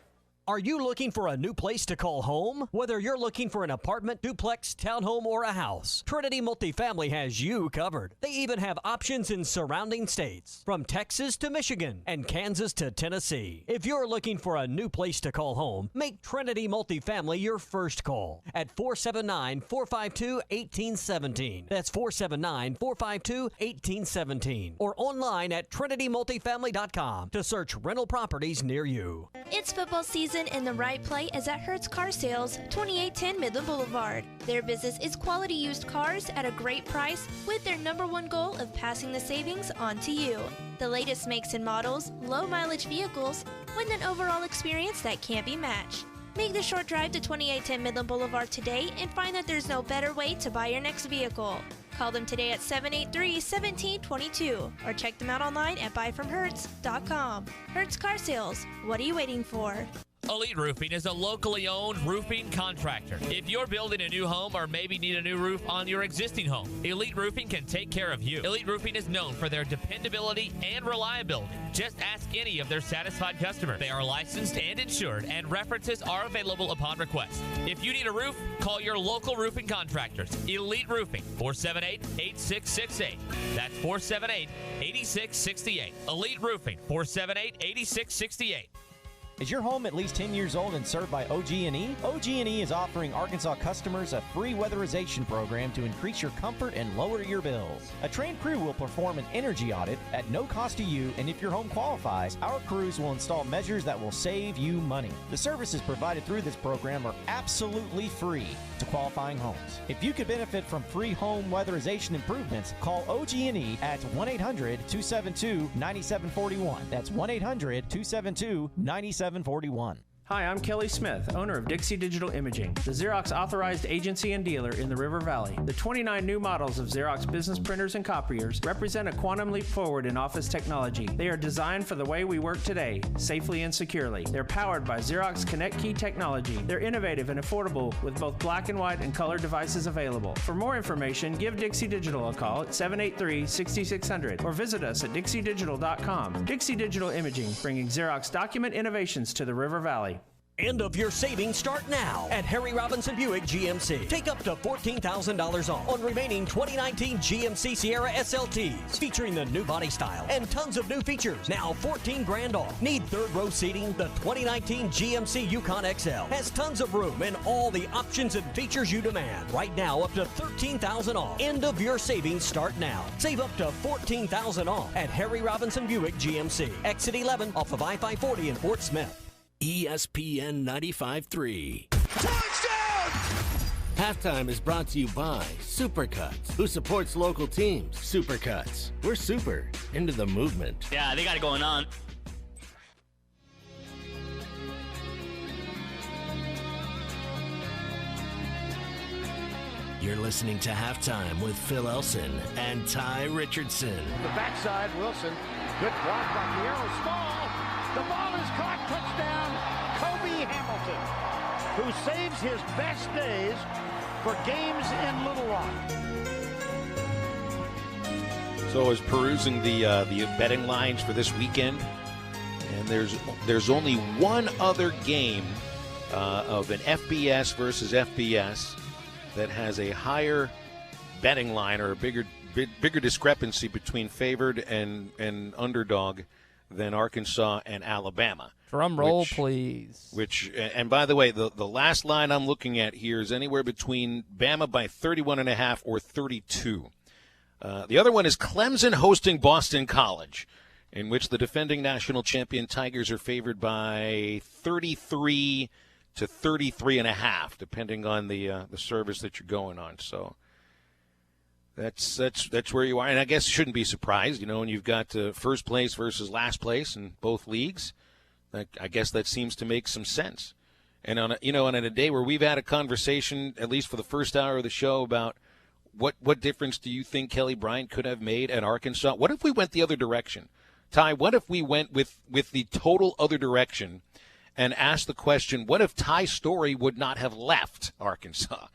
Are you looking for a new place to call home? Whether you're looking for an apartment, duplex, townhome, or a house, Trinity Multifamily has you covered. They even have options in surrounding states, from Texas to Michigan and Kansas to Tennessee. If you're looking for a new place to call home, make Trinity Multifamily your first call at 479-452-1817. That's 479-452-1817. Or online at trinitymultifamily.com to search rental properties near you. It's football season, and the right play is at Hertz Car Sales, 2810 Midland Boulevard. Their business is quality used cars at a great price, with their #1 goal of passing the savings on to you. The latest makes and models, low mileage vehicles, with an overall experience that can't be matched. Make the short drive to 2810 Midland Boulevard today and find that there's no better way to buy your next vehicle. Call them today at 783-1722 or check them out online at buyfromhertz.com. Hertz Car Sales, what are you waiting for? Elite Roofing is a locally owned roofing contractor. If you're building a new home or maybe need a new roof on your existing home, Elite Roofing can take care of you. Elite Roofing is known for their dependability and reliability. Just ask any of their satisfied customers. They are licensed and insured, and references are available upon request. If you need a roof, call your local roofing contractors. Elite Roofing, 478-8668. That's 478-8668. Elite Roofing, 478-8668. Is your home at least 10 years old and served by OG&E? OG&E is offering Arkansas customers a free weatherization program to increase your comfort and lower your bills. A trained crew will perform an energy audit at no cost to you, and if your home qualifies, our crews will install measures that will save you money. The services provided through this program are absolutely free to qualifying homes. If you could benefit from free home weatherization improvements, call OG&E at 1-800-272-9741. That's 1-800-272-9741. Hi, I'm Kelly Smith, owner of Dixie Digital Imaging, the Xerox authorized agency and dealer in the River Valley. The 29 new models of Xerox business printers and copiers represent a quantum leap forward in office technology. They are designed for the way we work today, safely and securely. They're powered by Xerox Connect Key technology. They're innovative and affordable with both black and white and color devices available. For more information, give Dixie Digital a call at 783-6600 or visit us at dixiedigital.com. Dixie Digital Imaging, bringing Xerox document innovations to the River Valley. End of your savings start now at Harry Robinson Buick GMC. Take up to $14,000 off on remaining 2019 GMC Sierra SLTs, featuring the new body style and tons of new features. Now $14,000 off. Need third row seating? The 2019 GMC Yukon XL has tons of room and all the options and features you demand. Right now, up to $13,000 off. End of your savings start now. Save up to $14,000 off at Harry Robinson Buick GMC. Exit 11 off of I-540 in Fort Smith. ESPN 95.3. Touchdown! Halftime is brought to you by Supercuts, who supports local teams. Supercuts. We're super into the movement. Yeah, they got it going on. You're listening to Halftime with Phil Elson and Ty Richardson. The backside, Wilson. Good block by Piero Small. The ball is caught. Touchdown, Kobe Hamilton, who saves his best days for games in Little Rock. So I was perusing the betting lines for this weekend, and there's only one other game of an FBS versus FBS that has a higher betting line or a bigger discrepancy between favored and underdog than Arkansas and Alabama. Drum roll, please. And by the way, the last line I'm looking at here is anywhere between Bama by 31.5 or 32. The other one is Clemson hosting Boston College, in which the defending national champion Tigers are favored by 33 to 33.5, depending on the service that you're going on. So that's where you are, and I guess you shouldn't be surprised, when you've got first place versus last place in both leagues. I guess that seems to make some sense. And on a day where we've had a conversation, at least for the first hour of the show, about what difference do you think Kelly Bryant could have made at Arkansas? What if we went the other direction, Ty? What if we went with the total other direction and asked the question, what if Ty Story would not have left Arkansas?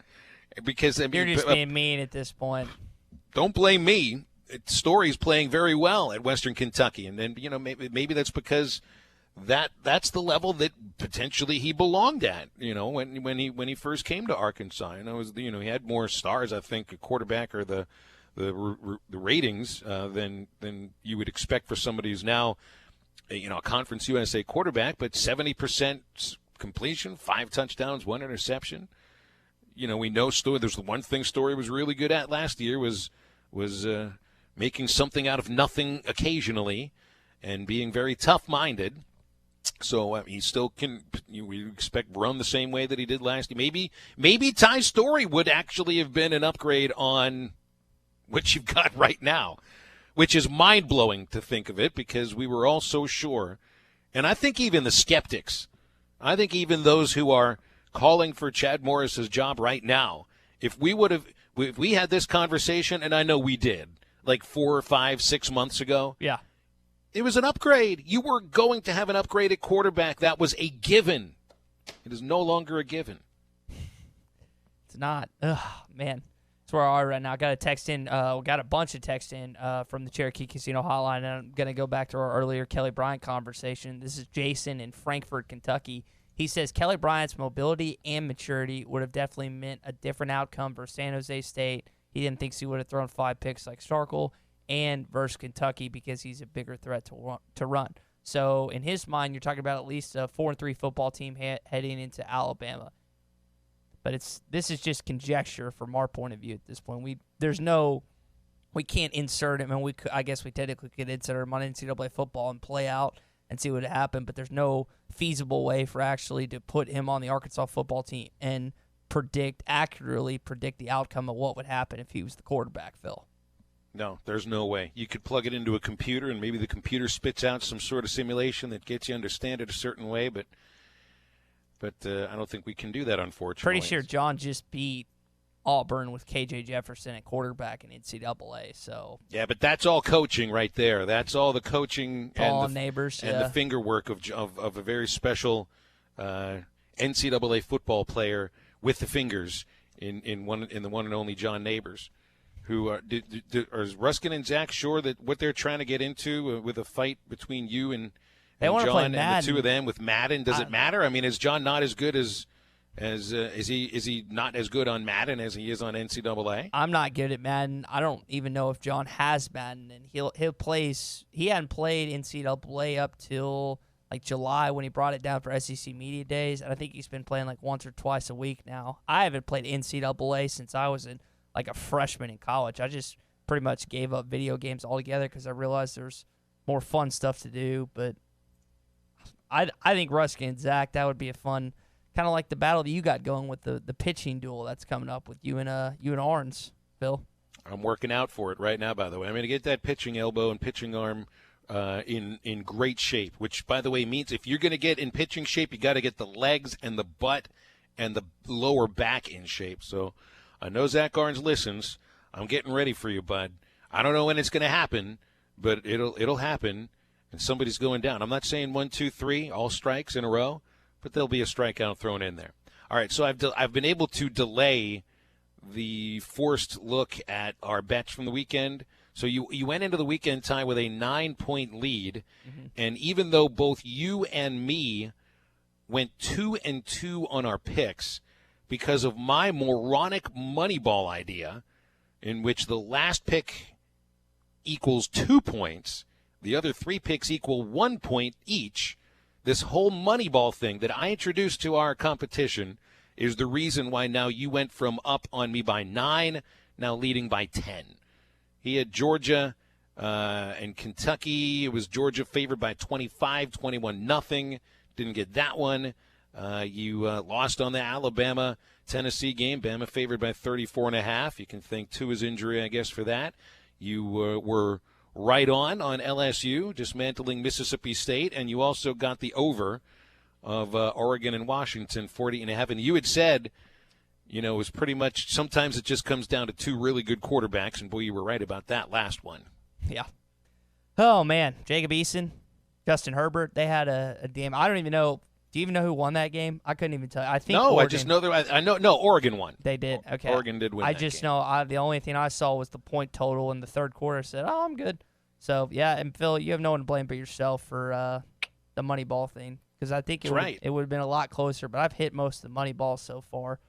Because you're just being mean at this point. Don't blame me. Story's playing very well at Western Kentucky, and then maybe that's because that's the level that potentially he belonged at. When he first came to Arkansas, he had more stars, I think, a quarterback or the ratings than you would expect for somebody who's now a Conference USA quarterback, but 70% completion, 5 touchdowns, 1 interception. We know Story. There's the one thing Story was really good at last year was making something out of nothing occasionally and being very tough-minded. So he still can. We expect run the same way that he did last year. Maybe Ty Story would actually have been an upgrade on what you've got right now, which is mind-blowing to think of it, because we were all so sure. And I think even the skeptics, even those who are calling for Chad Morris's job right now, if we had this conversation, and I know we did, like 4 or 5, 6 months ago. Yeah. It was an upgrade. You were going to have an upgrade at quarterback. That was a given. It is no longer a given. It's not. Ugh, man. That's where I are right now. I got a text in. We got a bunch of text in from the Cherokee Casino hotline, and I'm going to go back to our earlier Kelly Bryant conversation. This is Jason in Frankfort, Kentucky. He says Kelly Bryant's mobility and maturity would have definitely meant a different outcome for San Jose State. He didn't think he would have thrown 5 picks like Starkel, and versus Kentucky because he's a bigger threat to run. So in his mind, you're talking about at least a 4-3 football team heading into Alabama. But this is just conjecture from our point of view at this point. We can't insert him, and I guess we technically could insert him on NCAA football and play out and see what happened. But there's no feasible way for actually to put him on the Arkansas football team and accurately predict the outcome of what would happen if he was the quarterback, Phil. No, there's no way. You could plug it into a computer, and maybe the computer spits out some sort of simulation that gets you to understand it a certain way, but I don't think we can do that, unfortunately. Pretty sure John just beat Auburn with KJ Jefferson at quarterback in NCAA. So yeah, but that's all coaching right there. That's all the coaching and the finger work of a very special NCAA football player with the fingers in the one and only John Neighbors. Who are Ruskin and Zach sure that what they're trying to get into with a fight between you and They want to play John Madden. and the two of them with Madden. Does it matter? I mean, is John not as good as is he not as good on Madden as he is on NCAA? I'm not good at Madden. I don't even know if John has Madden, and he hadn't played NCAA up till like July when he brought it down for SEC Media Days, and I think he's been playing like once or twice a week now. I haven't played NCAA since I was like a freshman in college. I just pretty much gave up video games altogether because I realized there's more fun stuff to do, but I think Ruskin and Zach, that would be a fun, kind of like the battle that you got going with the pitching duel that's coming up with you and Arns, Phil. I'm working out for it right now, by the way. I'm going to get that pitching elbow and pitching arm in great shape, which, by the way, means if you're going to get in pitching shape, you got to get the legs and the butt and the lower back in shape. So I know Zach Arns listens. I'm getting ready for you, bud. I don't know when it's going to happen, but it'll happen. And somebody's going down. I'm not saying 1, 2, 3, all strikes in a row, but there'll be a strikeout thrown in there. All right, so I've been able to delay the forced look at our bets from the weekend. So you went into the weekend, Ty, with a 9-point lead, and even though both you and me went 2-2 on our picks because of my moronic Moneyball idea, in which the last pick equals 2 points, the other 3 picks equal 1 point each. This whole Moneyball thing that I introduced to our competition is the reason why now you went from up on me by 9, now leading by 10. He had Georgia and Kentucky. It was Georgia favored by 25, 21-0. Didn't get that one. You lost on the Alabama-Tennessee game. Bama favored by 34.5. You can thank Tua's injury, I guess, for that. You were right on LSU, dismantling Mississippi State, and you also got the over of Oregon and Washington, 40.5. And you had said, it was pretty much sometimes it just comes down to 2 really good quarterbacks, and boy, you were right about that last one. Yeah. Oh, man. Jacob Eason, Justin Herbert, they had a game. I don't even know. Do you even know who won that game? I couldn't even tell you. I think No, Oregon, I just know that I know. No, Oregon won. They did. Okay. Oregon did win. I just know the only thing I saw was the point total in the third quarter. I said, "Oh, I'm good." So yeah, and Phil, you have no one to blame but yourself for the Moneyball thing because I think it would have been a lot closer. But I've hit most of the Moneyball so far.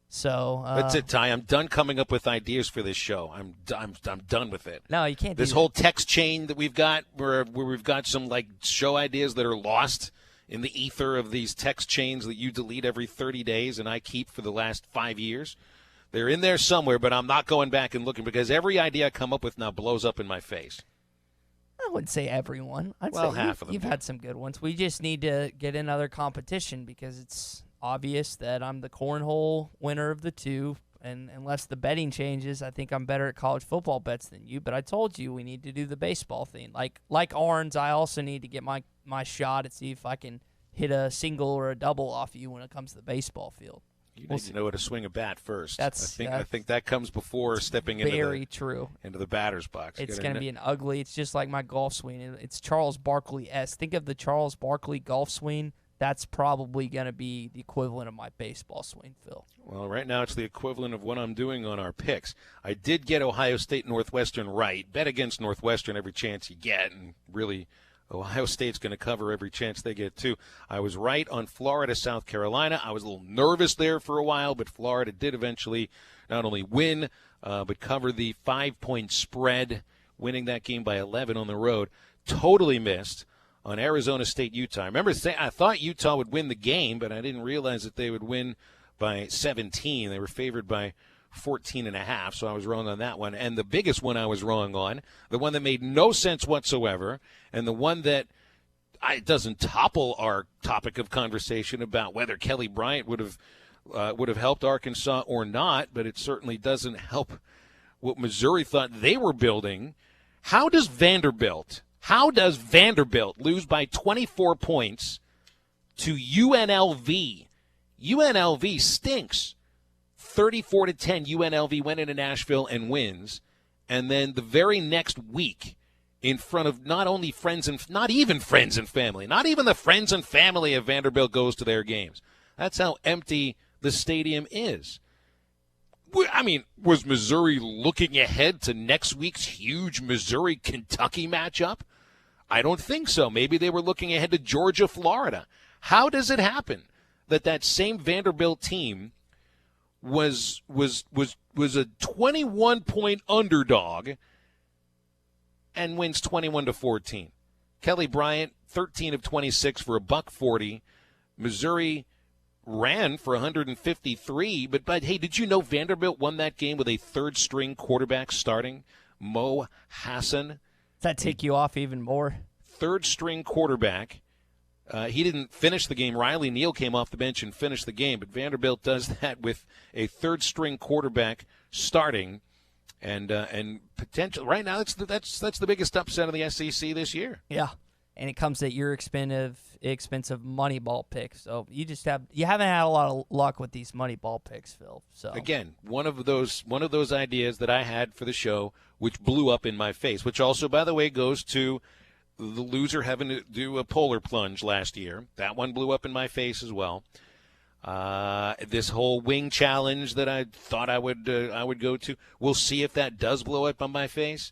So that's it, Ty. I'm done coming up with ideas for this show. I'm done with it. No, you can't. This whole text chain that we've got, where we've got some like show ideas that are lost in the ether of these text chains that you delete every 30 days and I keep for the last 5 years. They're in there somewhere, but I'm not going back and looking because every idea I come up with now blows up in my face. I wouldn't say everyone. I'd say half of them. You've had some good ones. We just need to get in other competition because it's obvious that I'm the cornhole winner of the two. And unless the betting changes, I think I'm better at college football bets than you. But I told you we need to do the baseball thing. Like Arns, I also need to get my shot and see if I can hit a single or a double off of you when it comes to the baseball field. You need to know how to swing a bat first. I think that comes before stepping into the batter's box. It's going to be an ugly. It's just like my golf swing. It's Charles Barkley-esque. Think of the Charles Barkley golf swing. That's probably going to be the equivalent of my baseball swing, Phil. Well, right now it's the equivalent of what I'm doing on our picks. I did get Ohio State Northwestern right. Bet against Northwestern every chance you get, and really Ohio State's going to cover every chance they get, too. I was right on Florida, South Carolina. I was a little nervous there for a while, but Florida did eventually not only win, but cover the 5-point spread, winning that game by 11 on the road. Totally missed on Arizona State, Utah. I remember I thought Utah would win the game, but I didn't realize that they would win by 17. They were favored by 14.5, so I was wrong on that one. And the biggest one I was wrong on, the one that made no sense whatsoever, and the one that doesn't topple our topic of conversation about whether Kelly Bryant would have helped Arkansas or not, but it certainly doesn't help what Missouri thought they were building. How does Vanderbilt lose by 24 points to UNLV? UNLV stinks. 34-10, UNLV went into Nashville and wins. And then the very next week, in front of not even friends and family, not even the friends and family of Vanderbilt goes to their games. That's how empty the stadium is. I mean, was Missouri looking ahead to next week's huge Missouri-Kentucky matchup? I don't think so. Maybe they were looking ahead to Georgia, Florida. How does it happen that same Vanderbilt team was a 21-point underdog and wins 21-14? Kelly Bryant, 13 of 26 for $140. Missouri ran for 153, but hey, did you know Vanderbilt won that game with a third-string quarterback starting, Mo Hassan? Does that take you off even more? Third-string quarterback. He didn't finish the game. Riley Neal came off the bench and finished the game, but Vanderbilt does that with a third-string quarterback starting, and potential right now. That's the biggest upset of the SEC this year. Yeah, and it comes at your expensive Moneyball picks. So you haven't had a lot of luck with these Moneyball picks, Phil. So again, one of those ideas that I had for the show, which blew up in my face, which also, by the way, goes to the loser having to do a polar plunge last year. That one blew up in my face as well. This whole wing challenge that I thought I would go to. We'll see if that does blow up on my face.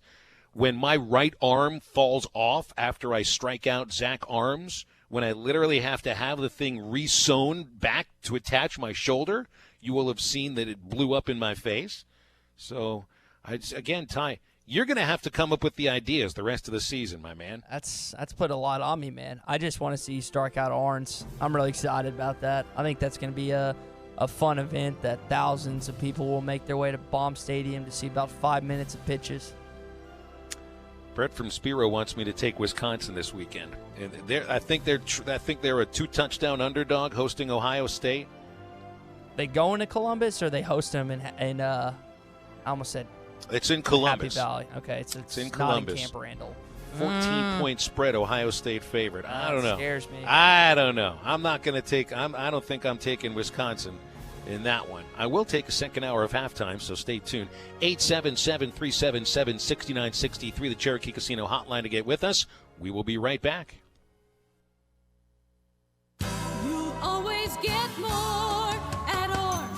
When my right arm falls off after I strike out Zach Arms, when I literally have to have the thing re-sewn back to attach my shoulder, you will have seen that it blew up in my face. So, again, Ty, you're going to have to come up with the ideas the rest of the season, my man. That's put a lot on me, man. I just want to see you strike out Arns. I'm really excited about that. I think that's going to be a fun event that thousands of people will make their way to Baum Stadium to see about 5 minutes of pitches. Brett from Spiro wants me to take Wisconsin this weekend. And I think they're a 2-touchdown underdog hosting Ohio State. They going to Columbus or they host them in I almost said it's in Columbus. Happy Valley. Okay, it's in not Columbus. in Camp Randall. 14-point spread, Ohio State favorite. I don't know. That scares me. I don't know. I'm not going to take. I don't think I'm taking Wisconsin in that one. I will take a second hour of halftime, so stay tuned. 877-377-6963, the Cherokee Casino hotline to get with us. We will be right back. You always get more at Orr.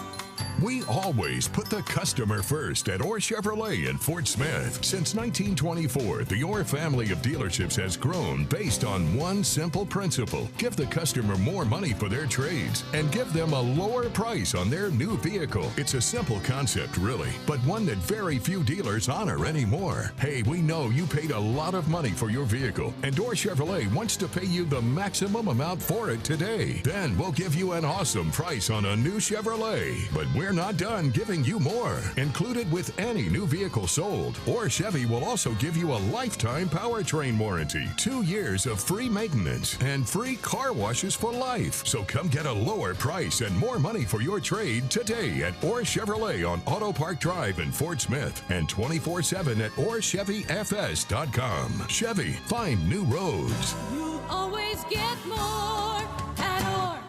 We always put the customer first at Orr Chevrolet in Fort Smith. Since 1924, the Orr family of dealerships has grown based on one simple principle. Give the customer more money for their trades and give them a lower price on their new vehicle. It's a simple concept, really, but one that very few dealers honor anymore. Hey, we know you paid a lot of money for your vehicle, and Orr Chevrolet wants to pay you the maximum amount for it today. Then we'll give you an awesome price on a new Chevrolet. But we're not done giving you more. Included with any new vehicle sold, Orr Chevy will also give you a lifetime powertrain warranty, 2 years of free maintenance, and free car washes for life. So come get a lower price and more money for your trade today at Orr Chevrolet on Auto Park Drive in Fort Smith and 24/7 at OrChevyFS.com. Chevy, find new roads. You always get more at Orr.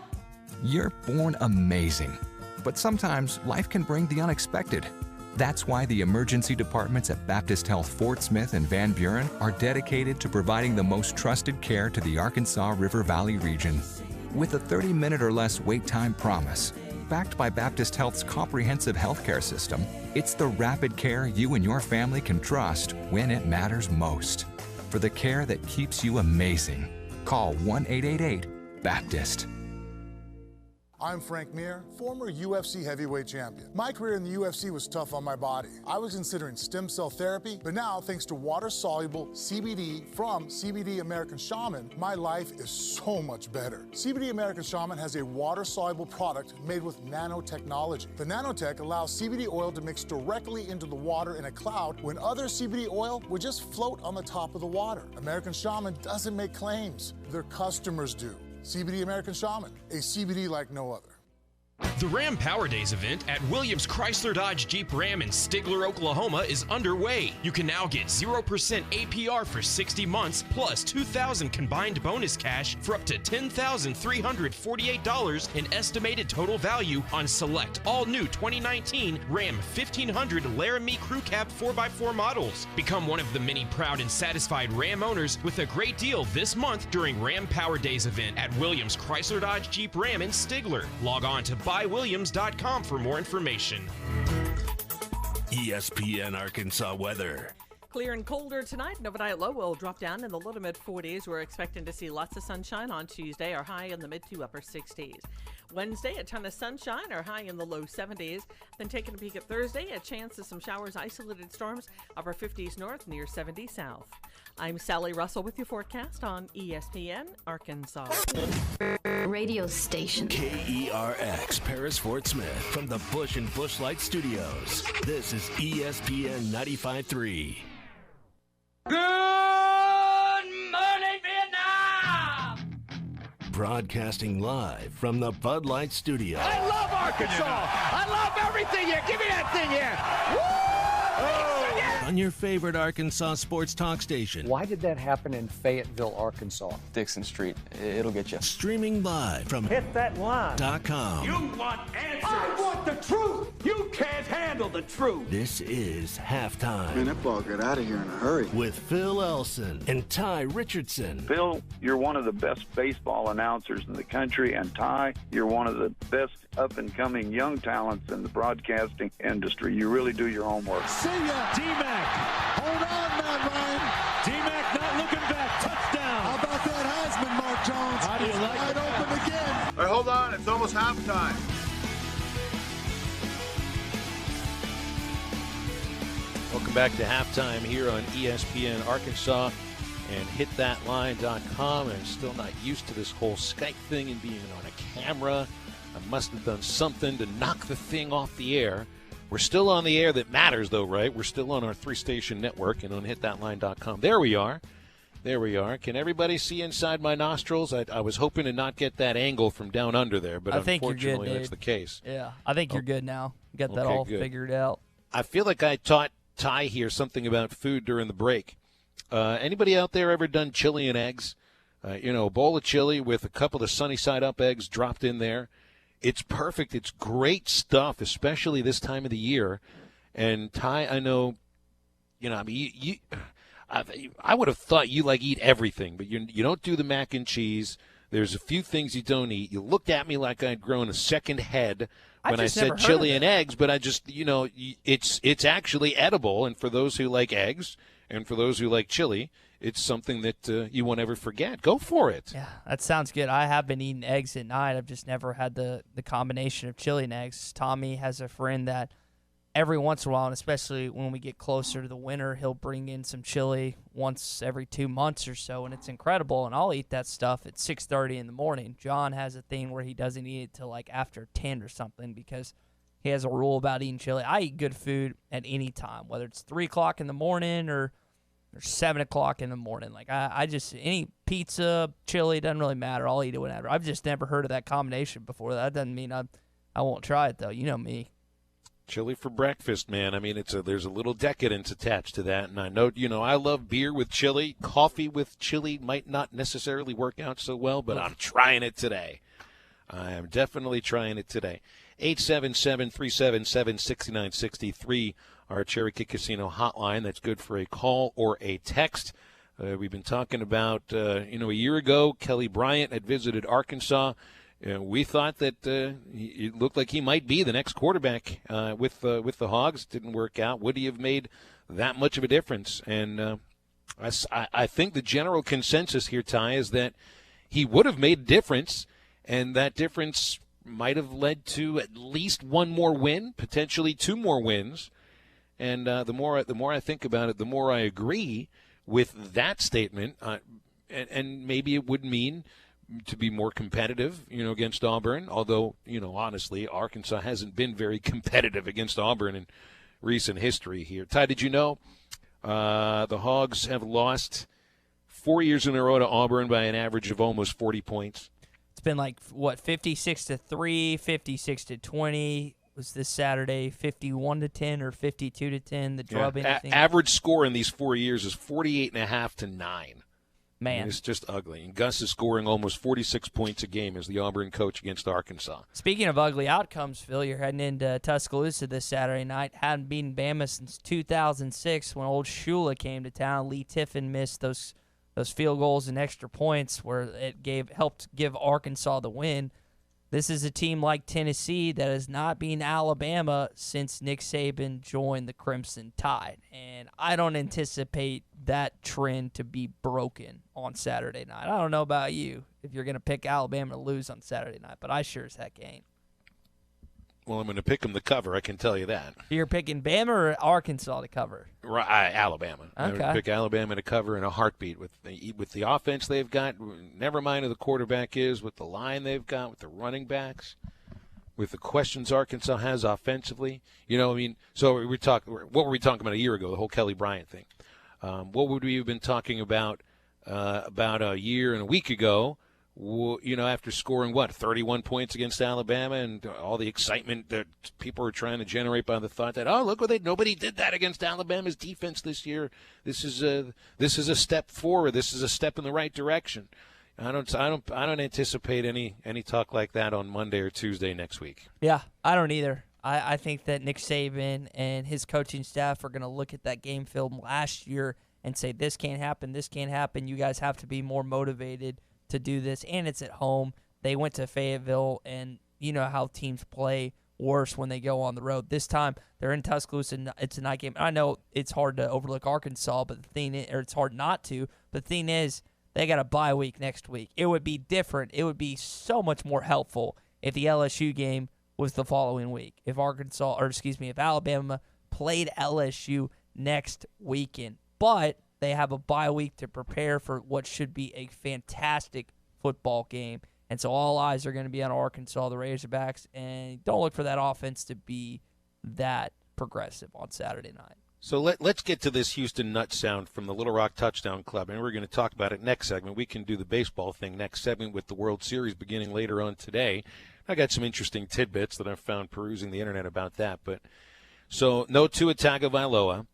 You're born amazing. But sometimes life can bring the unexpected. That's why the emergency departments at Baptist Health Fort Smith and Van Buren are dedicated to providing the most trusted care to the Arkansas River Valley region. With a 30-minute or less wait time promise, backed by Baptist Health's comprehensive healthcare system, it's the rapid care you and your family can trust when it matters most. For the care that keeps you amazing, call 1-888-BAPTIST. I'm Frank Mir, former UFC heavyweight champion. My career in the UFC was tough on my body. I was considering stem cell therapy, but now, thanks to water-soluble CBD from CBD American Shaman, my life is so much better. CBD American Shaman has a water-soluble product made with nanotechnology. The nanotech allows CBD oil to mix directly into the water in a cloud when other CBD oil would just float on the top of the water. American Shaman doesn't make claims. Their customers do. CBD American Shaman, a CBD like no other. The Ram Power Days event at Williams Chrysler Dodge Jeep Ram in Stigler, Oklahoma is underway. You can now get 0% APR for 60 months plus $2,000 combined bonus cash for up to $10,348 in estimated total value on select all-new 2019 Ram 1500 Laramie Crew Cab 4x4 models. Become one of the many proud and satisfied Ram owners with a great deal this month during Ram Power Days event at Williams Chrysler Dodge Jeep Ram in Stigler. Log on to buywilliams.com for more information. ESPN Arkansas weather. clear and colder tonight. An overnight low will drop down in the low to mid 40s. We're expecting to see lots of sunshine on Tuesday, our high in the mid to upper 60s. Wednesday, a ton of sunshine, our high in the low 70s. Then taking a peek at Thursday, a chance of some showers, isolated storms, upper 50s north, near 70 south. I'm Sally Russell with your forecast on ESPN Arkansas. Radio station. KERX, Paris, Fort Smith, from the Bush and Bushlight Studios. This is ESPN 95.3. Good morning, Vietnam! Broadcasting live from the Bud Light Studio. I love Arkansas! I love everything here! Give me that thing here! Woo! On your favorite Arkansas sports talk station. Why did that happen in Fayetteville, Arkansas? Dixon Street. It'll get you. Streaming live from Hit that line. .com. You want answers! I want the truth! You can't handle the truth! This is Halftime. Man, that ball got out of here in a hurry. With Phil Elson and Ty Richardson. Phil, you're one of the best baseball announcers in the country, and Ty, you're one of the best up-and-coming young talents in the broadcasting industry. You really do your homework. See ya! D-Mac! Hold on, Matt Ryan! D-Mac not looking back. Touchdown! How about that Heisman, Mark Jones? How do you like wide it? open again. All right, hold on. It's almost halftime. Welcome back to halftime here on ESPN Arkansas and hitthatline.com. I'm still not used to this whole Skype thing and being on a camera. I must have done something to knock the thing off the air. We're still on the air that matters, though, right? We're still on our 3-station network and on hitthatline.com. There we are. There we are. Can everybody see inside my nostrils? I was hoping to not get that angle from down under there, but unfortunately that's the case. Yeah, I think you're good now. You got that all figured out. I feel like I taught Ty here something about food during the break. Anybody out there ever done chili and eggs? A bowl of chili with a couple of sunny side up eggs dropped in there. It's perfect. It's great stuff, especially this time of the year. And Ty, I know, I would have thought you eat everything, but you don't do the mac and cheese. There's a few things you don't eat. You looked at me like I'd grown a second head when I said chili and eggs, but I just, it's actually edible. And for those who like eggs and for those who like chili, it's something that you won't ever forget. Go for it. Yeah, that sounds good. I have been eating eggs at night. I've just never had the combination of chili and eggs. Tommy has a friend that every once in a while, and especially when we get closer to the winter, he'll bring in some chili once every 2 months or so, and it's incredible. And I'll eat that stuff at 6:30 in the morning. John has a thing where he doesn't eat it till after 10 or something because he has a rule about eating chili. I eat good food at any time, whether it's 3 o'clock in the morning or 7 o'clock in the morning. I just, any pizza, chili, doesn't really matter. I'll eat it whenever. I've just never heard of that combination before. That doesn't mean I won't try it, though. You know me. Chili for breakfast, man. I mean, there's a little decadence attached to that. And I know, I love beer with chili. Coffee with chili might not necessarily work out so well, but I'm trying it today. I am definitely trying it today. 877-377-6963. Our Cherokee Casino hotline. That's good for a call or a text. We've been talking about, a year ago, Kelly Bryant had visited Arkansas. We thought that it looked like he might be the next quarterback with the Hogs. Didn't work out. Would he have made that much of a difference? And I think the general consensus here, Ty, is that he would have made a difference, and that difference might have led to at least one more win, potentially 2 more wins. And the more I think about it, the more I agree with that statement. And maybe it would mean to be more competitive, against Auburn. Although, honestly, Arkansas hasn't been very competitive against Auburn in recent history here. Ty, did you know the Hogs have lost 4 years in a row to Auburn by an average of almost 40 points? It's been 56-3, 56-20. Was this Saturday 51-10 or 52-10? The drubbing. Average score in these 4 years is 48.5 to 9. Man, I mean, it's just ugly. And Gus is scoring almost 46 points a game as the Auburn coach against Arkansas. Speaking of ugly outcomes, Phil, you're heading into Tuscaloosa this Saturday night. Hadn't beaten Bama since 2006 when old Shula came to town. Lee Tiffin missed those field goals and extra points where it helped give Arkansas the win. This is a team like Tennessee that has not been Alabama since Nick Saban joined the Crimson Tide. And I don't anticipate that trend to be broken on Saturday night. I don't know about you if you're going to pick Alabama to lose on Saturday night, but I sure as heck ain't. Well, I'm going to pick them to cover, I can tell you that. You're picking Bama or Arkansas to cover? Right, Alabama. Okay. I would pick Alabama to cover in a heartbeat with the offense they've got. Never mind who the quarterback is, with the line they've got, with the running backs, with the questions Arkansas has offensively. So what were we talking about a year ago? The whole Kelly Bryant thing. What would we have been talking about a year and a week ago? After scoring, 31 points against Alabama, and all the excitement that people are trying to generate by the thought that, nobody did that against Alabama's defense this year. This is a step forward. This is a step in the right direction. I don't anticipate any talk like that on Monday or Tuesday next week. Yeah, I don't either. I think that Nick Saban and his coaching staff are going to look at that game film last year and say, this can't happen, this can't happen. You guys have to be more motivated to do this, and it's at home. They went to Fayetteville, and you know how teams play worse when they go on the road. This time, they're in Tuscaloosa, and it's a night game. I know it's hard to overlook Arkansas, but it's hard not to. But the thing is, they got a bye week next week. It would be different. It would be so much more helpful if the LSU game was the following week. If Alabama played LSU next weekend. But they have a bye week to prepare for what should be a fantastic football game. And so all eyes are going to be on Arkansas, the Razorbacks, and don't look for that offense to be that progressive on Saturday night. So let's get to this Houston Nut sound from the Little Rock Touchdown Club, and we're going to talk about it next segment. We can do the baseball thing next segment with the World Series beginning later on today. I got some interesting tidbits that I've found perusing the internet about that. So no Tua Tagovailoa.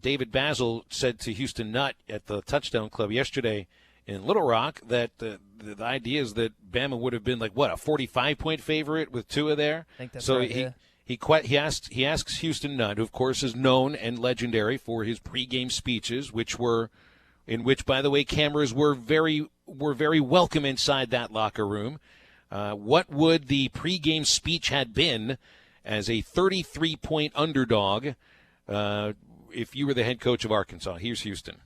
David Basil said to Houston Nutt at the Touchdown Club yesterday in Little Rock that the idea is that Bama would have been like, a 45-point favorite with Tua there? I think that's so right, he asks Houston Nutt, who of course is known and legendary for his pregame speeches, in which, by the way, cameras were very welcome inside that locker room. What would the pregame speech had been as a 33-point underdog if you were the head coach of Arkansas? Here's Houston.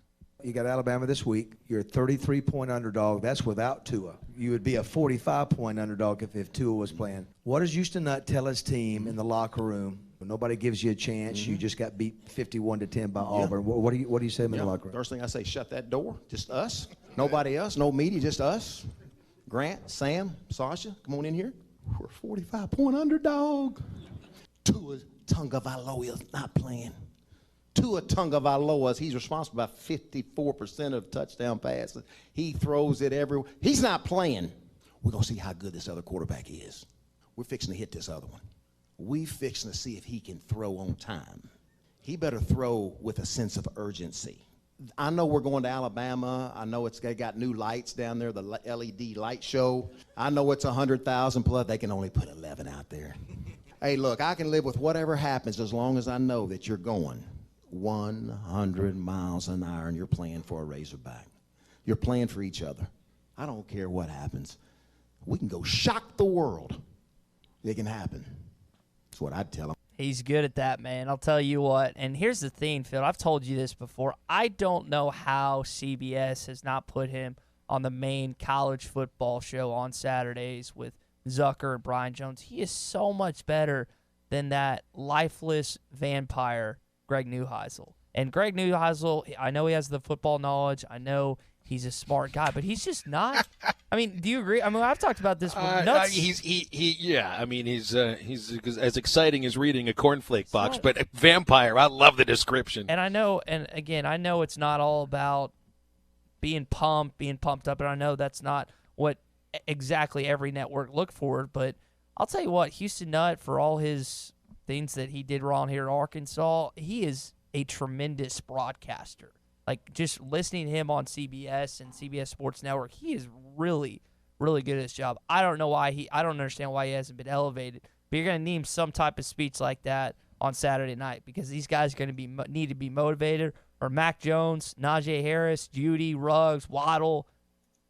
You got Alabama this week. You're a 33-point underdog. That's without Tua. You would be a 45-point underdog if Tua was playing. What does Houston Nutt tell his team in the locker room? When nobody gives you a chance. Mm-hmm. You just got beat 51-10 by Auburn. What do you say in the locker room? First thing I say, shut that door. Just us. Nobody else. No media. Just us. Grant, Sam, Sasha, come on in here. We're a 45-point underdog. Tua Tagovailoa is not playing. Tua Tagovailoa, he's responsible about 54% of touchdown passes. He throws it everywhere. He's not playing. We're going to see how good this other quarterback is. We're fixing to hit this other one. We fixing to see if he can throw on time. He better throw with a sense of urgency. I know we're going to Alabama. I know they got new lights down there, the LED light show. I know it's 100,000 plus. They can only put 11 out there. Hey, look, I can live with whatever happens as long as I know that you're going 100 miles an hour and you're playing for a Razorback. You're playing for each other. I don't care what happens. We can go shock the world. It can happen. That's what I'd tell them. He's good at that, man. I'll tell you what. And here's the thing, Phil. I've told you this before. I don't know how CBS has not put him on the main college football show on Saturdays with Zucker and Brian Jones. He is so much better than that lifeless vampire, Greg Neuheisel. And Greg Neuheisel, I know he has the football knowledge. I know he's a smart guy, but he's just not. I mean, do you agree? I mean, I've talked about this. He's as exciting as reading a cornflake box, but vampire. I love the description. And I know, and again, I know it's not all about being pumped up, and I know that's not what exactly every network look for. But I'll tell you what, Houston Nutt, for all his things that he did wrong here at Arkansas, he is a tremendous broadcaster. Like, just listening to him on CBS and CBS Sports Network, he is really, really good at his job. I don't understand why he hasn't been elevated, but you're going to need some type of speech like that on Saturday night because these guys are going to need to be motivated. Or Mac Jones, Najee Harris, Judy, Ruggs, Waddle,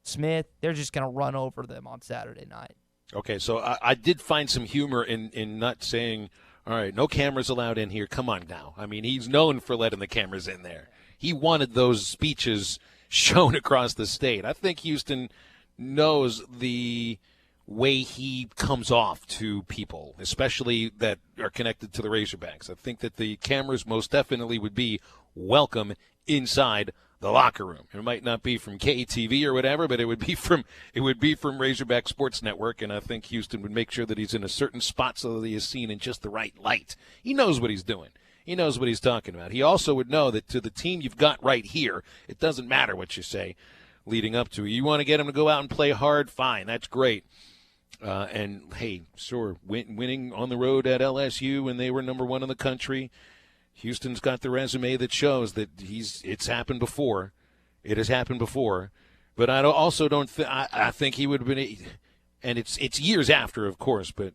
Smith, they're just going to run over them on Saturday night. Okay, so I did find some humor in not saying, all right, no cameras allowed in here. Come on now. I mean, he's known for letting the cameras in there. He wanted those speeches shown across the state. I think Houston knows the way he comes off to people, especially that are connected to the Razorbacks. I think that the cameras most definitely would be welcome inside the locker room. It might not be from KTV or whatever, but it would be from Razorback Sports Network, and I think Houston would make sure that he's in a certain spot so that he is seen in just the right light. He knows what he's doing. He knows what he's talking about. He also would know that to the team you've got right here, it doesn't matter what you say leading up to it. You want to get him to go out and play hard, fine, that's great. And, hey, sure, winning on the road at LSU when they were number 1 in the country, Houston's got the resume that shows that it's happened before. It has happened before. But I I think he would have been, and it's years after, of course, but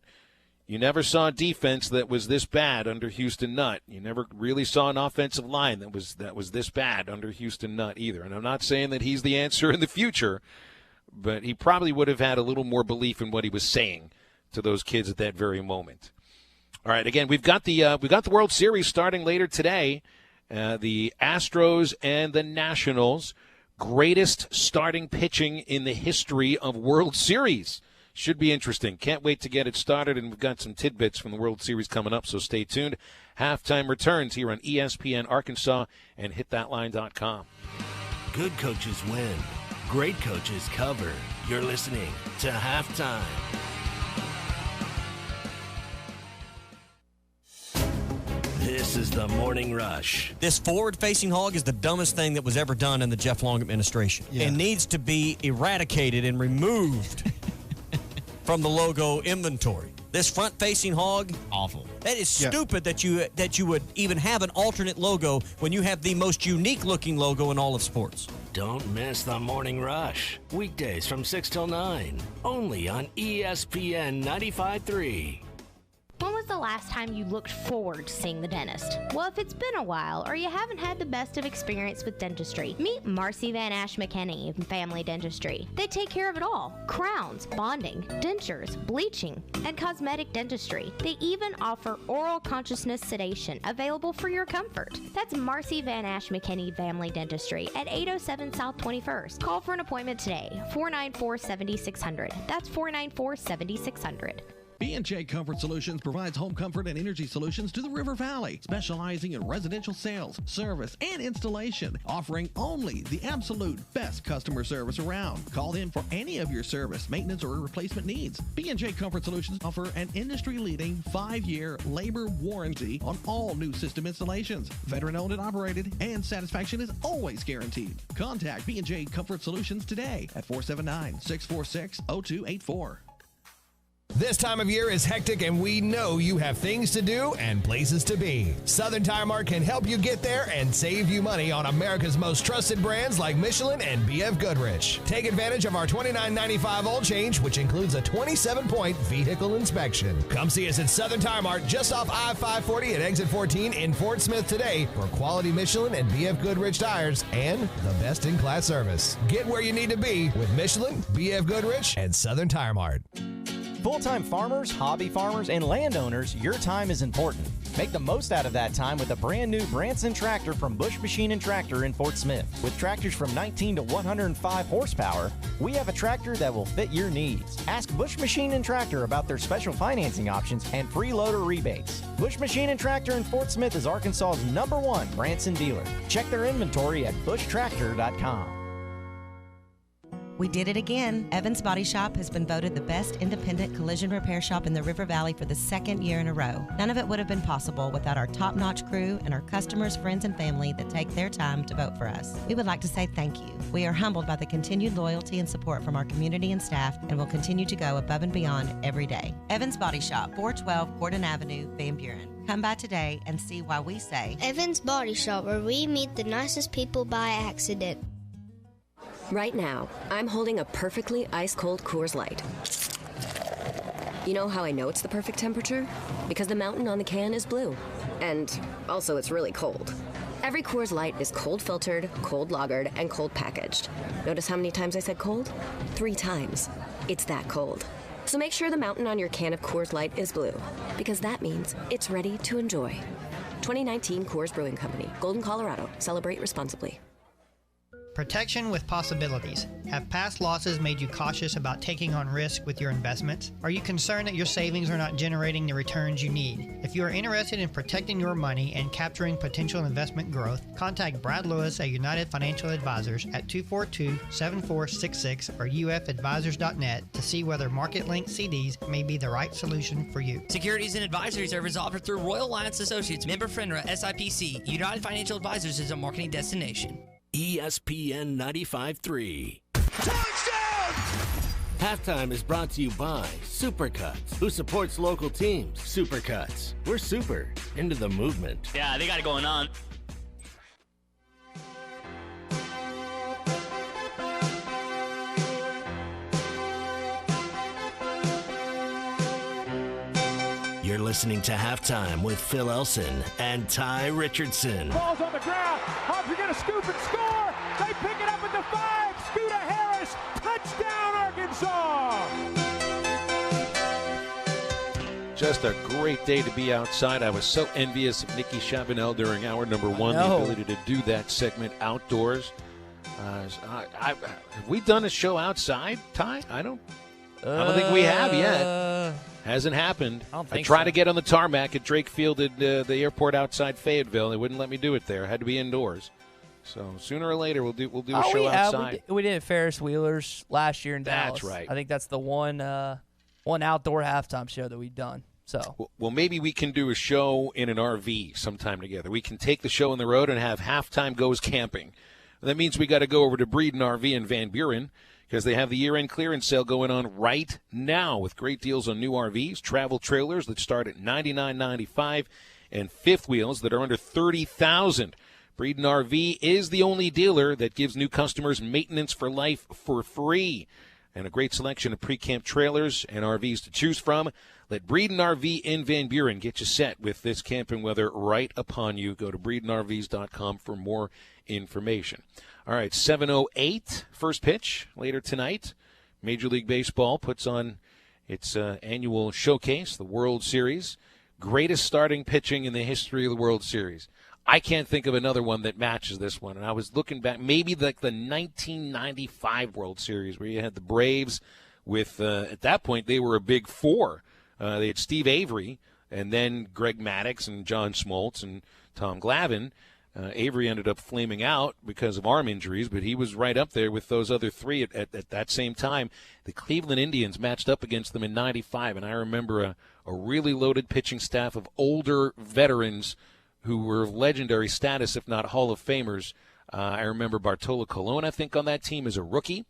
you never saw a defense that was this bad under Houston Nutt. You never really saw an offensive line that was this bad under Houston Nutt either. And I'm not saying that he's the answer in the future, but he probably would have had a little more belief in what he was saying to those kids at that very moment. All right, again, we've got the World Series starting later today. The Astros and the Nationals, greatest starting pitching in the history of World Series. Should be interesting. Can't wait to get it started, and we've got some tidbits from the World Series coming up, so stay tuned. Halftime returns here on ESPN Arkansas and hitthatline.com. Good coaches win. Great coaches cover. You're listening to Halftime. This is the Morning Rush. This forward-facing hog is the dumbest thing that was ever done in the Jeff Long administration. Yeah. It needs to be eradicated and removed from the logo inventory. This front-facing hog, awful. That is stupid that you would even have an alternate logo when you have the most unique-looking logo in all of sports. Don't miss the Morning Rush. Weekdays from 6 till 9. Only on ESPN 95.3. When was the last time you looked forward to seeing the dentist? Well, if it's been a while or you haven't had the best of experience with dentistry, meet Marcy Van Ash McKinney in Family Dentistry. They take care of it all. Crowns, bonding, dentures, bleaching, and cosmetic dentistry. They even offer oral consciousness sedation available for your comfort. That's Marcy Van Ash McKinney Family Dentistry at 807 South 21st. Call for an appointment today, 494-7600. That's 494-7600. B&J Comfort Solutions provides home comfort and energy solutions to the River Valley, specializing in residential sales, service, and installation, offering only the absolute best customer service around. Call in for any of your service, maintenance, or replacement needs. B&J Comfort Solutions offer an industry-leading 5-year labor warranty on all new system installations. Veteran-owned and operated, and satisfaction is always guaranteed. Contact B&J Comfort Solutions today at 479-646-0284. This time of year is hectic, and we know you have things to do and places to be. Southern Tire Mart can help you get there and save you money on America's most trusted brands like Michelin and B.F. Goodrich. Take advantage of our $29.95 oil change, which includes a 27-point vehicle inspection. Come see us at Southern Tire Mart just off I-540 at exit 14 in Fort Smith today for quality Michelin and B.F. Goodrich tires and the best-in-class service. Get where you need to be with Michelin, B.F. Goodrich, and Southern Tire Mart. Full-time farmers, hobby farmers, and landowners, your time is important. Make the most out of that time with a brand new Branson tractor from Bush Machine and Tractor in Fort Smith. With tractors from 19 to 105 horsepower, we have a tractor that will fit your needs. Ask Bush Machine and Tractor about their special financing options and free loader rebates. Bush Machine and Tractor in Fort Smith is Arkansas's #1 Branson dealer. Check their inventory at bushtractor.com. We did it again. Evans Body Shop has been voted the best independent collision repair shop in the River Valley for the 2nd year in a row. None of it would have been possible without our top-notch crew and our customers, friends, and family that take their time to vote for us. We would like to say thank you. We are humbled by the continued loyalty and support from our community and staff and will continue to go above and beyond every day. Evans Body Shop, 412 Gordon Avenue, Van Buren. Come by today and see why we say Evans Body Shop, where we meet the nicest people by accident. Right now, I'm holding a perfectly ice-cold Coors Light. You know how I know it's the perfect temperature? Because the mountain on the can is blue. And also, it's really cold. Every Coors Light is cold filtered, cold lagered, and cold packaged. Notice how many times I said cold? 3 times. It's that cold. So make sure the mountain on your can of Coors Light is blue, because that means it's ready to enjoy. 2019 Coors Brewing Company, Golden, Colorado. Celebrate responsibly. Protection with possibilities. Have past losses made you cautious about taking on risk with your investments? Are you concerned that your savings are not generating the returns you need? If you are interested in protecting your money and capturing potential investment growth, contact Brad Lewis at United Financial Advisors at 242-7466 or ufadvisors.net to see whether market-linked CDs may be the right solution for you. Securities and advisory service offered through Royal Alliance Associates, member FINRA, SIPC. United Financial Advisors is a marketing destination. ESPN 95.3. Touchdown! Halftime is brought to you by Supercuts, who supports local teams. Supercuts. We're super into the movement. Yeah, they got it going on. You're listening to Halftime with Phil Elson and Ty Richardson. Ball's on the ground. Hobbs are going to scoop and score. They pick it up at the 5. Scooter Harris. Touchdown, Arkansas. Just a great day to be outside. I was so envious of Nikki Chabanel during hour number 1, the ability to do that segment outdoors. Have we done a show outside, Ty? I don't think we have yet. Hasn't happened. I tried to get on the tarmac at Drake Field at the airport outside Fayetteville. They wouldn't let me do it there. I had to be indoors. So sooner or later we'll do a show outside. We did Ferris Wheelers last year in Dallas. That's right. I think that's the one outdoor halftime show that we've done. So well, maybe we can do a show in an RV sometime together. We can take the show on the road and have Halftime Goes Camping. That means we got to go over to Breeden RV in Van Buren, because they have the year-end clearance sale going on right now with great deals on new RVs, travel trailers that start at $99.95, and fifth wheels that are under $30,000. Breeden RV is the only dealer that gives new customers maintenance for life for free, and a great selection of pre-camp trailers and RVs to choose from. Let Breeden RV in Van Buren get you set with this camping weather right upon you. Go to BreedenRVs.com for more information. All right, 7:08, first pitch later tonight. Major League Baseball puts on its annual showcase, the World Series. Greatest starting pitching in the history of the World Series. I can't think of another one that matches this one. And I was looking back, maybe like the 1995 World Series where you had the Braves with, at that point, they were a big four. They had Steve Avery and then Greg Maddux and John Smoltz and Tom Glavine. Avery ended up flaming out because of arm injuries, but he was right up there with those other three at that same time. The Cleveland Indians matched up against them in 95, and I remember a really loaded pitching staff of older veterans who were of legendary status, if not Hall of Famers. I remember Bartolo Colon, I think, on that team as a rookie,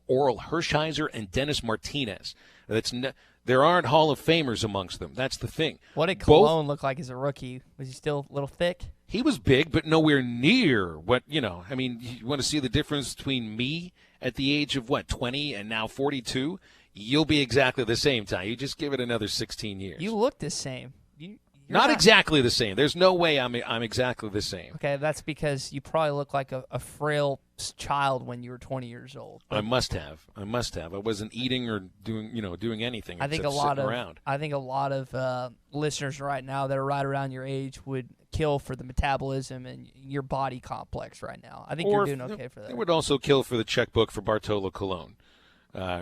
Oral Hershiser, and Dennis Martinez. There aren't Hall of Famers amongst them. That's the thing. What did Colon look like as a rookie? Was he still a little thick? He was big, but nowhere near what, I mean, you want to see the difference between me at the age of, 20 and now 42? You'll be exactly the same, Ty. You just give it another 16 years. You look the same. You're not exactly the same. There's no way I'm exactly the same. Okay, that's because you probably look like a frail child when you were 20 years old. I must have. I wasn't eating or doing anything. I think a lot of listeners right now that are right around your age would kill for the metabolism and your body complex right now. I think you're doing okay for that. It would also kill for the checkbook for Bartolo Colon.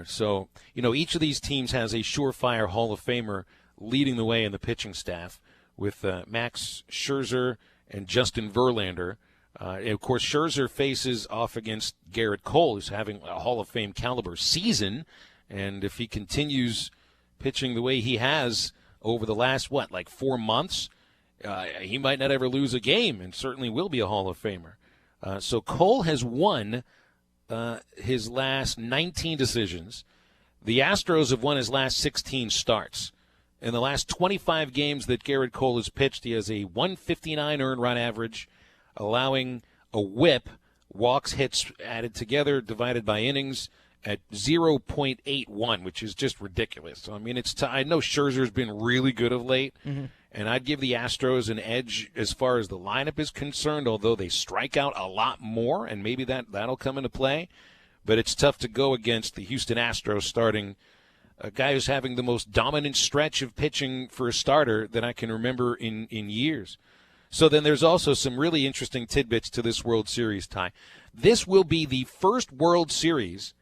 So each of these teams has a surefire Hall of Famer leading the way in the pitching staff, with Max Scherzer and Justin Verlander. And of course, Scherzer faces off against Garrett Cole, who's having a Hall of Fame caliber season. And if he continues pitching the way he has over the last, 4 months, he might not ever lose a game and certainly will be a Hall of Famer. So Cole has won his last 19 decisions. The Astros have won his last 16 starts. In the last 25 games that Garrett Cole has pitched, he has a 159 earned run average, allowing a whip, walks, hits added together, divided by innings, at 0.81, which is just ridiculous. So, I mean, I know Scherzer's been really good of late, and I'd give the Astros an edge as far as the lineup is concerned, although they strike out a lot more, and maybe that'll come into play. But it's tough to go against the Houston Astros starting a guy who's having the most dominant stretch of pitching for a starter that I can remember in years. So then there's also some really interesting tidbits to this World Series, Ty. This will be the first World Series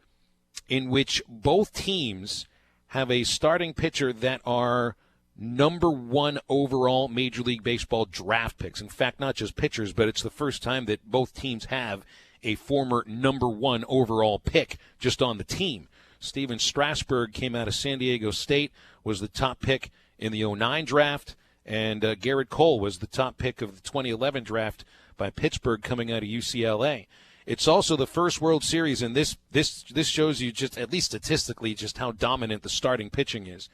in which both teams have a starting pitcher that are number one overall Major League Baseball draft picks. In fact, not just pitchers, but it's the first time that both teams have a former number one overall pick just on the team. Steven Strasburg came out of San Diego State, was the top pick in the 2009 draft, and Garrett Cole was the top pick of the 2011 draft by Pittsburgh coming out of UCLA. It's also the first World Series, and this shows you just, at least statistically, just how dominant the starting pitching is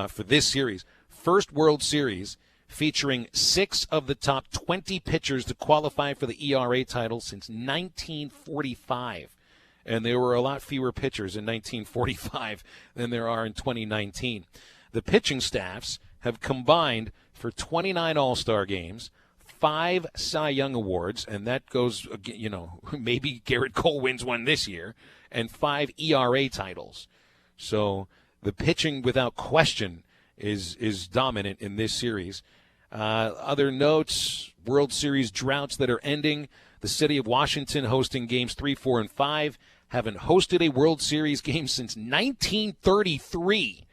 for this series. First World Series featuring 6 of the top 20 pitchers to qualify for the ERA title since 1945. And there were a lot fewer pitchers in 1945 than there are in 2019. The pitching staffs have combined for 29 All-Star games, 5 Cy Young Awards, and that goes, maybe Garrett Cole wins one this year, and 5 ERA titles. So the pitching, without question, is dominant in this series. Other notes, World Series droughts that are ending. The city of Washington hosting games 3, 4, and 5. Haven't hosted a World Series game since 1933.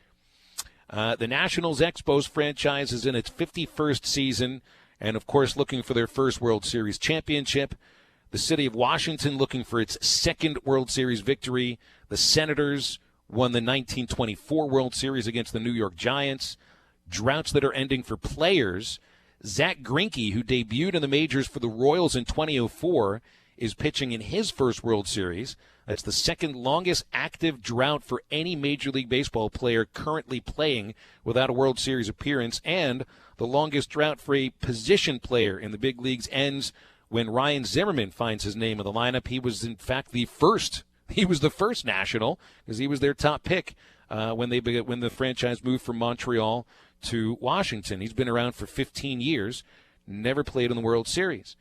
The Nationals Expos franchise is in its 51st season and, of course, looking for their first World Series championship. The city of Washington looking for its second World Series victory. The Senators won the 1924 World Series against the New York Giants. Droughts that are ending for players. Zach Greinke, who debuted in the majors for the Royals in 2004, is pitching in his first World Series. That's the second longest active drought for any Major League Baseball player currently playing without a World Series appearance, and the longest drought for a position player in the big leagues ends when Ryan Zimmerman finds his name in the lineup. He was, in fact, the first. He was the first National because he was their top pick when the franchise moved from Montreal to Washington. He's been around for 15 years, never played in the World Series.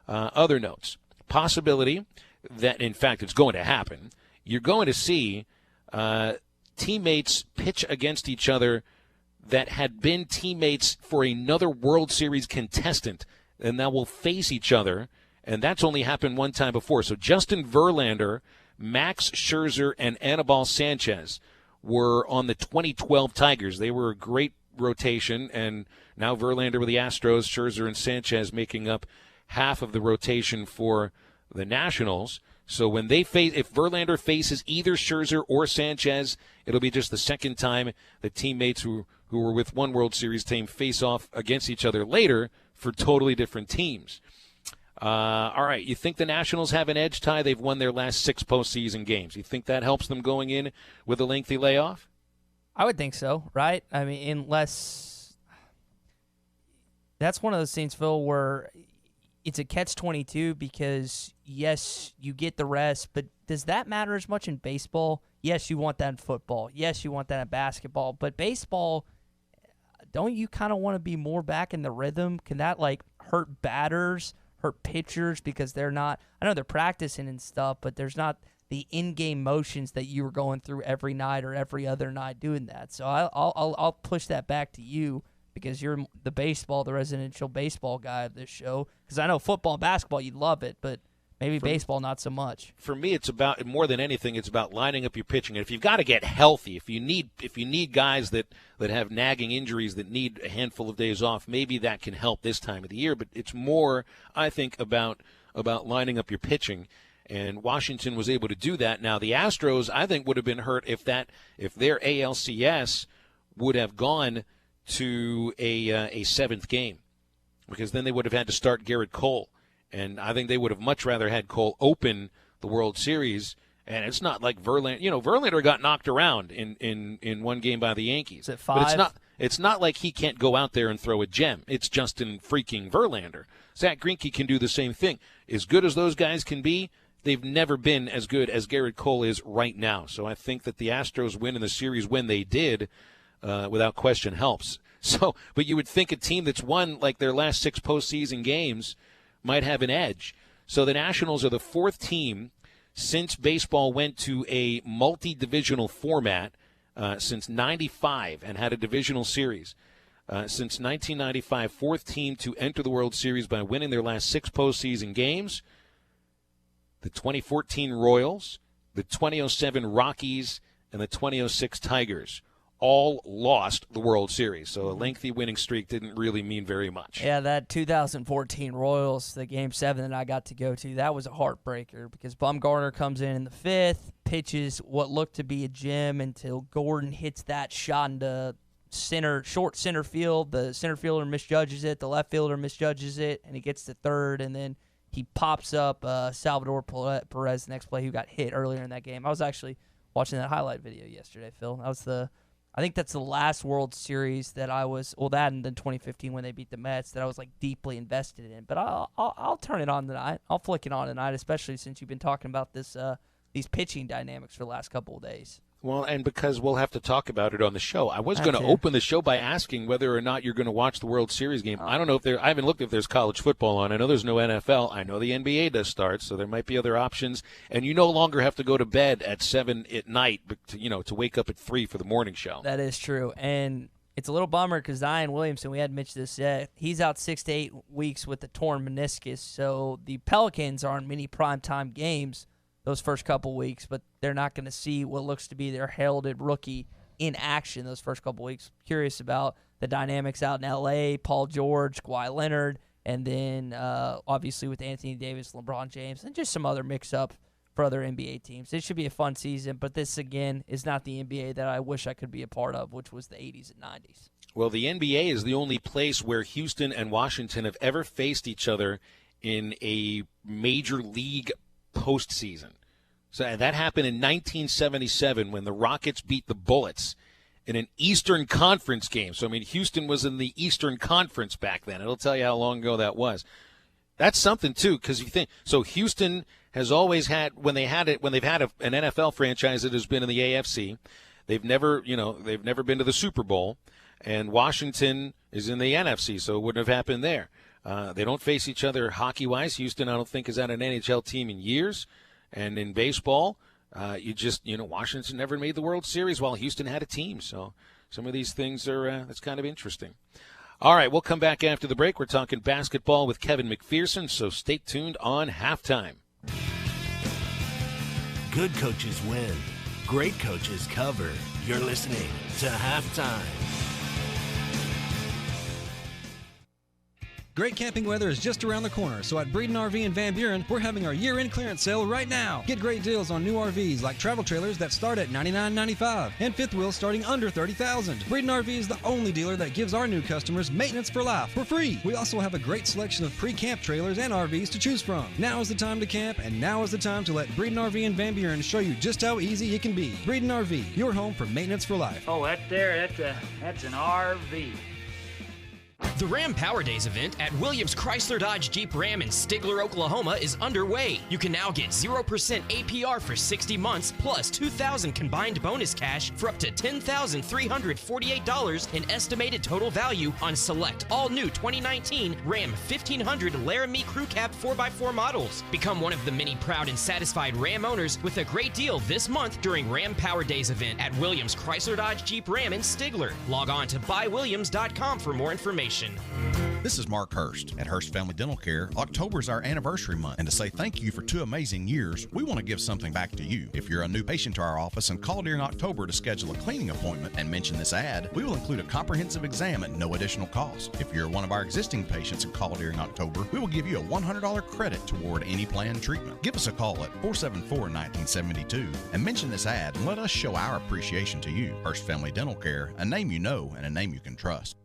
Other notes. Possibility that, in fact, it's going to happen. You're going to see teammates pitch against each other that had been teammates for another World Series contestant, and now will face each other, and that's only happened one time before. So Justin Verlander, Max Scherzer, and Anibal Sanchez were on the 2012 Tigers. They were a great rotation, and now Verlander with the Astros, Scherzer and Sanchez making up half of the rotation for the Nationals. So when they face, if Verlander faces either Scherzer or Sanchez, it'll be just the second time that teammates who were with one World Series team face off against each other later for totally different teams. All right, you think the Nationals have an edge, Ty? They've won their last 6 postseason games. You think that helps them going in with a lengthy layoff? I would think so, right? I mean, unless that's one of those things, Phil, where it's a catch-22 because, yes, you get the rest, but does that matter as much in baseball? Yes, you want that in football. Yes, you want that in basketball. But baseball, don't you kind of want to be more back in the rhythm? Can that, hurt batters, hurt pitchers because they're not – I know they're practicing and stuff, but there's not the in-game motions that you were going through every night or every other night doing that. So I'll push that back to you, because you're the residential baseball guy of this show. Because I know football and basketball, you love it, but maybe baseball not so much. For me, it's about, more than anything, it's about lining up your pitching. And if you've got to get healthy, if you need guys that have nagging injuries that need a handful of days off, maybe that can help this time of the year. But it's more, I think, about lining up your pitching. And Washington was able to do that. Now, the Astros, I think, would have been hurt if their ALCS would have gone to a 7th game, because then they would have had to start Garrett Cole, and I think they would have much rather had Cole open the World Series. And it's not like Verlander got knocked around in one game by the Yankees. Is it 5? But it's not like he can't go out there and throw a gem. It's Justin freaking Verlander. Zach Greinke can do the same thing. As good as those guys can be, they've never been as good as Garrett Cole is right now. So I think that the Astros win in the series when they did, without question, helps. So, but you would think a team that's won their last 6 postseason games might have an edge. So the Nationals are the 4th team since baseball went to a multi-divisional format. since 95 and had a divisional series. Since 1995, fourth team to enter the World Series by winning their last 6 postseason games. The 2014 Royals, the 2007 Rockies, and the 2006 Tigers all lost the World Series. So a lengthy winning streak didn't really mean very much. Yeah, that 2014 Royals, the Game 7 that I got to go to, that was a heartbreaker because Bumgarner comes in the 5th, pitches what looked to be a gem until Gordon hits that shot into short center field. The center fielder misjudges it, the left fielder misjudges it, and he gets to third, and then he pops up Salvador Perez the next play who got hit earlier in that game. I was actually watching that highlight video yesterday, Phil. I think that's the last World Series that I was, well, that and then 2015 when they beat the Mets, that I was like deeply invested in. But I'll turn it on tonight. I'll flick it on tonight, especially since you've been talking about this these pitching dynamics for the last couple of days. Well, and because we'll have to talk about it on the show. I was going to open the show by asking whether or not you're going to watch the World Series game. I don't know if I haven't looked if there's college football on. I know there's no NFL. I know the NBA does start, so there might be other options. And you no longer have to go to bed at 7 at night, to wake up at 3 for the morning show. That is true. And it's a little bummer because Zion Williamson, we hadn't mentioned this yet, he's out 6 to 8 weeks with the torn meniscus. So the Pelicans are in many primetime games those first couple weeks, but they're not going to see what looks to be their heralded rookie in action those first couple weeks. Curious about the dynamics out in L.A., Paul George, Kawhi Leonard, and then obviously with Anthony Davis, LeBron James, and just some other mix-up for other NBA teams. It should be a fun season, but this, again, is not the NBA that I wish I could be a part of, which was the 80s and 90s. Well, the NBA is the only place where Houston and Washington have ever faced each other in a major league postseason. So that happened in 1977 when the Rockets beat the Bullets in an Eastern Conference game. So, I mean, Houston was in the Eastern Conference back then. It'll tell you how long ago that was. That's something, too, because you think – so Houston has always had – when they've had an NFL franchise that has been in the AFC, they've never been to the Super Bowl, and Washington is in the NFC, so it wouldn't have happened there. They don't face each other hockey-wise. Houston, I don't think, has had an NHL team in years. And in baseball, Washington never made the World Series while Houston had a team. So some of these things that's kind of interesting. All right, we'll come back after the break. We're talking basketball with Kevin McPherson, so stay tuned on Halftime. Good coaches win. Great coaches cover. You're listening to Halftime. Great camping weather is just around the corner, so at Breeden RV in Van Buren, we're having our year-end clearance sale right now. Get great deals on new RVs like travel trailers that start at $99.95 and fifth wheels starting under $30,000. Breeden RV is the only dealer that gives our new customers maintenance for life for free. We also have a great selection of pre-camp trailers and RVs to choose from. Now is the time to camp, and now is the time to let Breeden RV in Van Buren show you just how easy it can be. Breeden RV, your home for maintenance for life. Oh, that's an RV. The Ram Power Days event at Williams Chrysler Dodge Jeep Ram in Stigler, Oklahoma is underway. You can now get 0% APR for 60 months plus $2,000 combined bonus cash for up to $10,348 in estimated total value on select all-new 2019 Ram 1500 Laramie Crew Cab 4x4 models. Become one of the many proud and satisfied Ram owners with a great deal this month during Ram Power Days event at Williams Chrysler Dodge Jeep Ram in Stigler. Log on to buywilliams.com for more information. This is Mark Hurst. At Hurst Family Dental Care, October is our anniversary month, and to say thank you for 2 amazing years, we want to give something back to you. If you're a new patient to our office and call during October to schedule a cleaning appointment and mention this ad, we will include a comprehensive exam at no additional cost. If you're one of our existing patients and call during October, we will give you a $100 credit toward any planned treatment. Give us a call at 474-1972 and mention this ad and let us show our appreciation to you. Hurst Family Dental Care, a name you know and a name you can trust.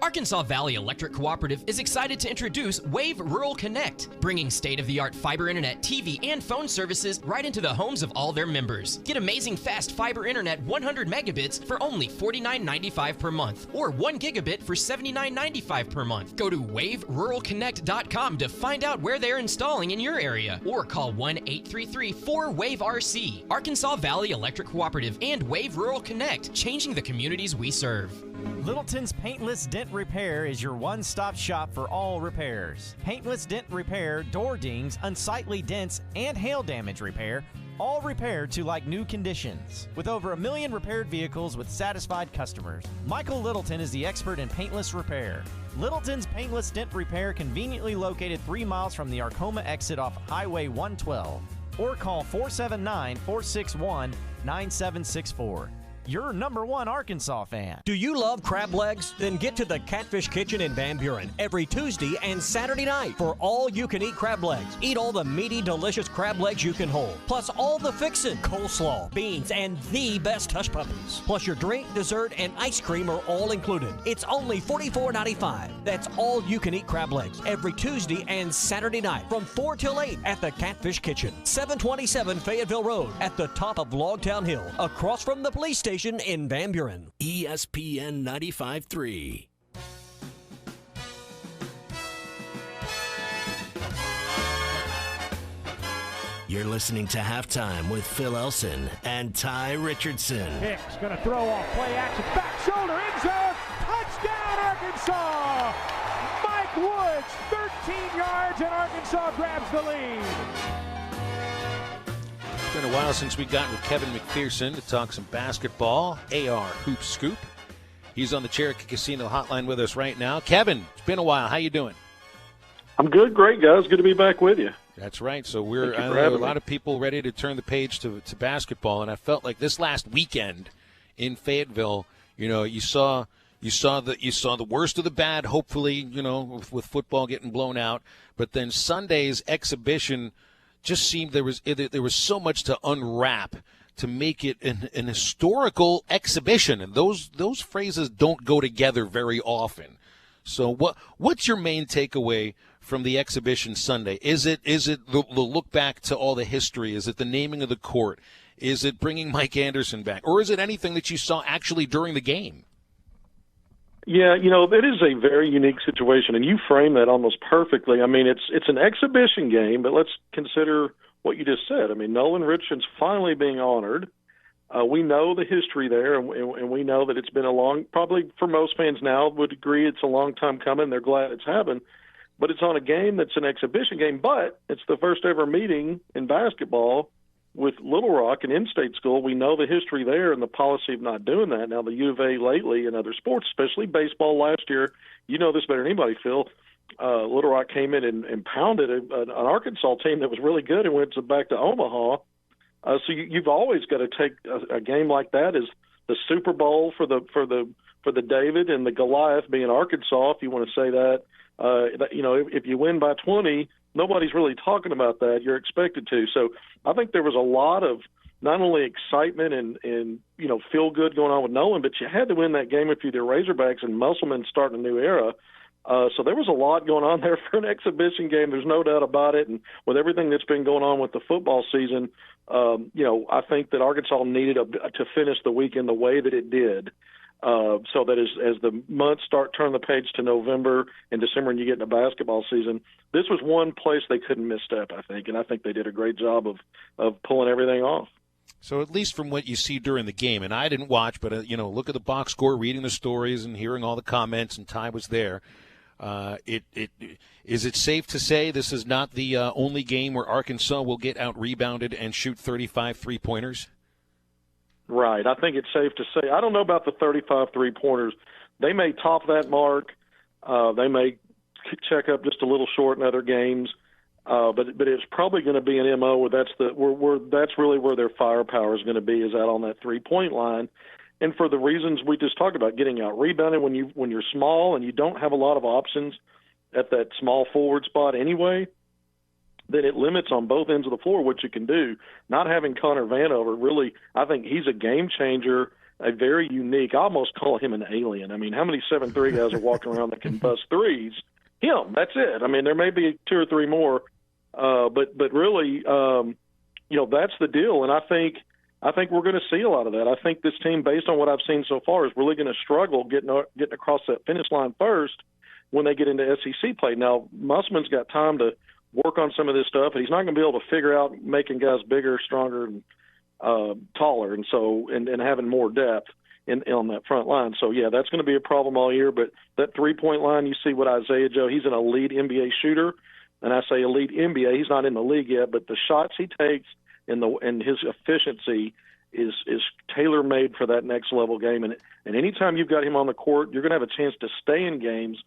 Arkansas Valley Electric Cooperative is excited to introduce Wave Rural Connect, bringing state-of-the-art fiber internet, TV, and phone services right into the homes of all their members. Get amazing fast fiber internet 100 megabits for only $49.95 per month, or 1 gigabit for $79.95 per month. Go to waveruralconnect.com to find out where they're installing in your area, or call 1-833-4WAVE-RC. Arkansas Valley Electric Cooperative and Wave Rural Connect, changing the communities we serve. Littleton's Paintless Dent Repair is your one-stop shop for all repairs. Paintless Dent Repair, door dings, unsightly dents, and hail damage repair, all repaired to like new conditions. With over 1 million repaired vehicles with satisfied customers, Michael Littleton is the expert in paintless repair. Littleton's Paintless Dent Repair conveniently located 3 miles from the Arcoma exit off Highway 112. Or call 479-461-9764. Your #1 Arkansas fan. Do you love crab legs? Then get to the Catfish Kitchen in Van Buren every Tuesday and Saturday night for all-you-can-eat crab legs. Eat all the meaty, delicious crab legs you can hold. Plus all the fixin', coleslaw, beans, and the best hush puppies. Plus your drink, dessert, and ice cream are all included. It's only $44.95. That's all-you-can-eat crab legs every Tuesday and Saturday night from 4 till 8 at the Catfish Kitchen. 727 Fayetteville Road at the top of Logtown Hill, across from the police station in Van Buren. ESPN 95.3. You're listening to Halftime with Phil Elson and Ty Richardson. Hicks going to throw off play action. Back shoulder, end zone. Touchdown, Arkansas. Mike Woods, 13 yards, and Arkansas grabs the lead. It's been a while since we got with Kevin McPherson to talk some basketball. AR Hoop Scoop. He's on the Cherokee Casino hotline with us right now. Kevin, it's been a while. How you doing? I'm good. Great, guys. Good to be back with you. That's right. So I know a lot of people ready to turn the page to basketball, and I felt like this last weekend in Fayetteville, you saw the worst of the bad, hopefully, with football getting blown out, but then Sunday's exhibition just seemed there was so much to unwrap to make it an historical exhibition, and those phrases don't go together very often. So what's your main takeaway from the exhibition Sunday? Is it the look back to all the history? Is it the naming of the court? Is it bringing Mike Anderson back? Or is it anything that you saw actually during the game? Yeah, it is a very unique situation, and you frame that almost perfectly. I mean, it's an exhibition game, but let's consider what you just said. I mean, Nolan Richardson's finally being honored. We know the history there, and we know that it's been a long, probably for most fans now would agree it's a long time coming. They're glad it's happened. But it's on a game that's an exhibition game, but it's the first ever meeting in basketball with Little Rock, an in-state school. We know the history there and the policy of not doing that. Now, the U of A lately in other sports, especially baseball last year, you know this better than anybody, Phil, Little Rock came in and pounded an Arkansas team that was really good and went back to Omaha. So you've always got to take a game like that as the Super Bowl for the David and the Goliath being Arkansas, if you want to say that. If you win by 20, nobody's really talking about that. You're expected to. So I think there was a lot of not only excitement and feel good going on with Nolan, but you had to win that game if you're the Razorbacks and Musselman starting a new era. So there was a lot going on there for an exhibition game. There's no doubt about it. And with everything that's been going on with the football season, I think that Arkansas needed to finish the weekend the way that it did. So that as the months turn the page to November and December and you get into basketball season, this was one place they couldn't misstep, I think. And I think they did a great job of pulling everything off. So at least from what you see during the game, and I didn't watch, but, look at the box score, reading the stories and hearing all the comments, and Ty was there. Is it safe to say this is not the only game where Arkansas will get out-rebounded and shoot 35 three-pointers? Right. I think it's safe to say. I don't know about the 35 three-pointers. They may top that mark. They may check up just a little short in other games. But it's probably going to be an MO where that's really where their firepower is going to be, is out on that three-point line. And for the reasons we just talked about, getting out rebounded when you're small and you don't have a lot of options at that small forward spot anyway, then it limits on both ends of the floor what you can do. Not having Connor Vanover, really, I think he's a game changer, a very unique. I almost call him an alien. I mean, how many 7'3" guys are walking around that can bust threes? Him, that's it. I mean, there may be 2 or 3 more, but really, that's the deal. And I think we're going to see a lot of that. I think this team, based on what I've seen so far, is really going to struggle getting across that finish line first when they get into SEC play. Now, Musselman's got time to work on some of this stuff, and he's not going to be able to figure out making guys bigger, stronger, and taller, and having more depth on that front line. So, yeah, that's going to be a problem all year. But that three-point line, you see what Isaiah Joe, he's an elite NBA shooter. And I say elite NBA, he's not in the league yet, but the shots he takes and his efficiency is tailor-made for that next level game. And anytime you've got him on the court, you're going to have a chance to stay in games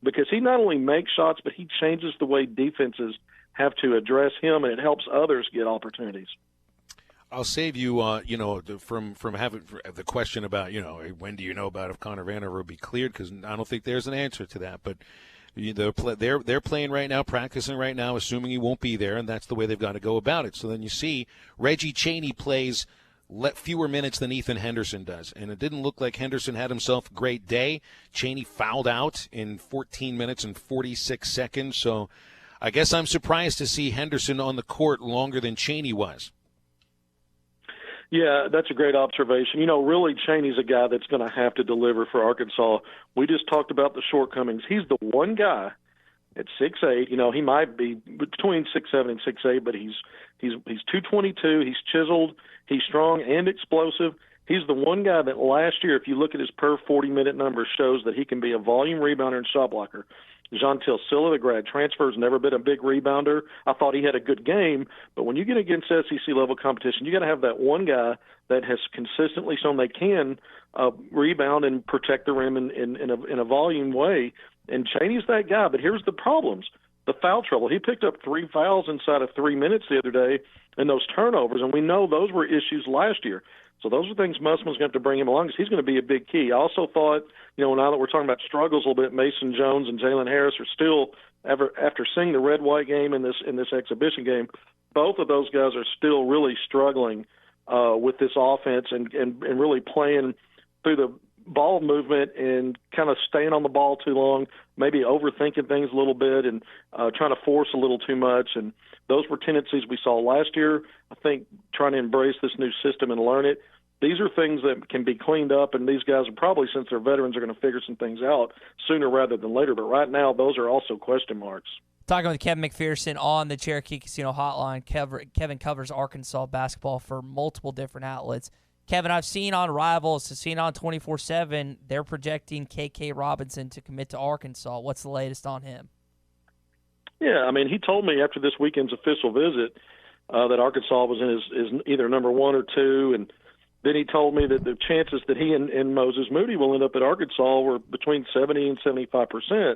because he not only makes shots, but he changes the way defenses have to address him, and it helps others get opportunities. I'll save you, from having the question about, when do you know about if Connor Vanover will be cleared? Because I don't think there's an answer to that. But they're playing right now, practicing right now, assuming he won't be there, and that's the way they've got to go about it. So then you see Reggie Chaney plays fewer minutes than Ethan Henderson does, and it didn't look like Henderson had himself a great day. Chaney fouled out in 14 minutes and 46 seconds. So I guess I'm surprised to see Henderson on the court longer than Chaney was. Yeah, that's a great observation. Really, Chaney's a guy that's going to have to deliver for Arkansas. We just talked about the shortcomings. He's the one guy at 6'8". He might be between 6'7" and 6'8", but he's 222. He's chiseled. He's strong and explosive. He's the one guy that last year, if you look at his per 40-minute numbers, shows that he can be a volume rebounder and shot blocker. Jeantil Silla, the grad transfer, has never been a big rebounder. I thought he had a good game, but when you get against SEC-level competition, you got to have that one guy that has consistently shown they can rebound and protect the rim in a volume way. And Chaney's that guy, but here's the problems. The foul trouble. He picked up 3 fouls inside of 3 minutes the other day, and those turnovers, and we know those were issues last year. So those are things Musselman's going to have to bring him along because he's going to be a big key. I also thought, now that we're talking about struggles a little bit, Mason Jones and Jalen Harris are still, after seeing the red-white game in this exhibition game, both of those guys are still really struggling with this offense and really playing through the ball movement and kind of staying on the ball too long, maybe overthinking things a little bit and trying to force a little too much. And those were tendencies we saw last year. I think trying to embrace this new system and learn it, these are things that can be cleaned up, and these guys are probably, since they're veterans, are going to figure some things out sooner rather than later. But right now, those are also question marks. Talking with Kevin McPherson on the Cherokee Casino Hotline. Kevin covers Arkansas basketball for multiple different outlets. Kevin, I've seen on Rivals, I've seen on 24/7, they're projecting KK Robinson to commit to Arkansas. What's the latest on him? Yeah, he told me after this weekend's official visit that Arkansas was in his either number 1 or 2, and then he told me that the chances that he and Moses Moody will end up at Arkansas were between 70 and 75%.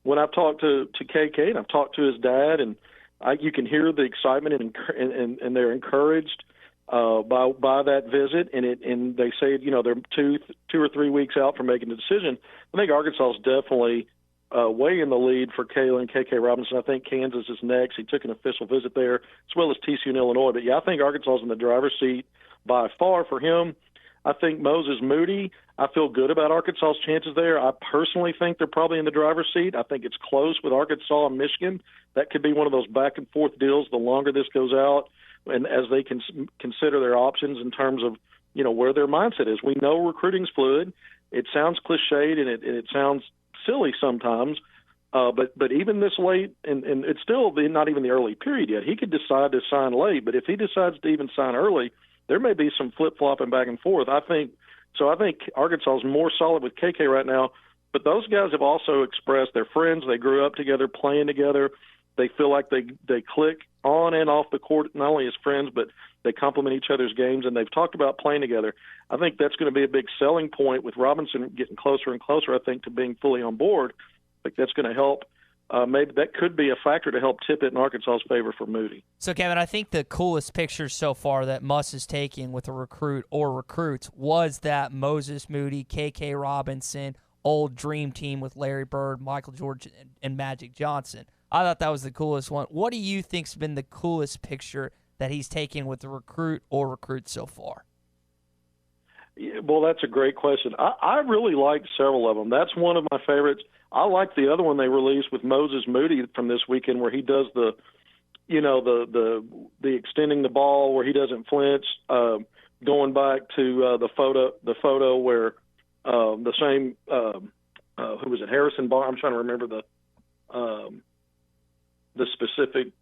When I've talked to KK and I've talked to his dad, and you can hear the excitement and they're encouraged by that visit, and they say they're 2 or 3 weeks out from making a decision. I think Arkansas is definitely way in the lead for Kalen and KK Robinson. I think Kansas is next. He took an official visit there, as well as TCU and Illinois. But yeah, I think Arkansas is in the driver's seat by far for him. I think Moses Moody, I feel good about Arkansas's chances there. I personally think they're probably in the driver's seat. I think it's close with Arkansas and Michigan. That could be one of those back and forth deals the longer this goes out, and as they can consider their options in terms of where their mindset is. We know recruiting's fluid. It sounds cliched and it sounds silly sometimes, but even this late, and it's still not even the early period yet. He could decide to sign late, but if he decides to even sign early, there may be some flip-flopping back and forth. I think Arkansas is more solid with KK right now, but those guys have also expressed they're friends. They grew up together, playing together. They feel like they click on and off the court, not only as friends, but they complement each other's games, and they've talked about playing together. I think that's going to be a big selling point with Robinson getting closer and closer, I think, to being fully on board. I think that's going to help. Maybe that could be a factor to help tip it in Arkansas's favor for Moody. So, Kevin, I think the coolest picture so far that Muss is taking with a recruit or recruits was that Moses Moody, KK Robinson, old dream team with Larry Bird, Michael George, and Magic Johnson. I thought that was the coolest one. What do you think's been the coolest picture that he's taken with the recruit or recruits so far? Yeah, well, that's a great question. I really liked several of them. That's one of my favorites. I like the other one they released with Moses Moody from this weekend, where he does the extending the ball where he doesn't flinch. Going back to the photo where the same who was it, Harrison Barnes? I'm trying to remember the specific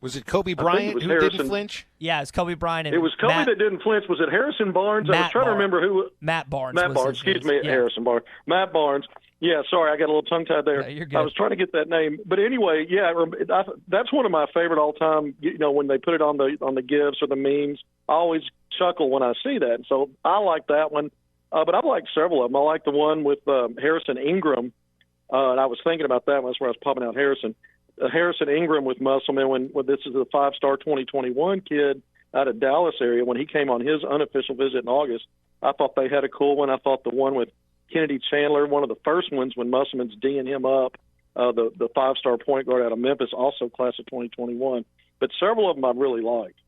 Was it Kobe Bryant who didn't flinch? Yeah, it's Kobe Bryant. And it was Kobe that didn't flinch. Was it Harrison Barnes? I was trying to remember who. Matt Barnes. Matt Barnes. Excuse me, yeah. Harrison Barnes. Matt Barnes. Yeah, sorry, I got a little tongue-tied there. No, you're good. I was trying to get that name. But anyway, yeah, that's one of my favorite all-time, when they put it on the GIFs or the memes. I always chuckle when I see that. So I like that one. But I like several of them. I like the one with Harrison Ingram. And I was thinking about that one. That's where I was popping out Harrison. Harrison Ingram with Musselman, when this is the 5-star 2021 kid out of Dallas area, when he came on his unofficial visit in August, I thought they had a cool one. I thought the one with Kennedy Chandler, one of the first ones when Musselman's D'ing him up, the 5-star point guard out of Memphis, also class of 2021. But several of them I really liked.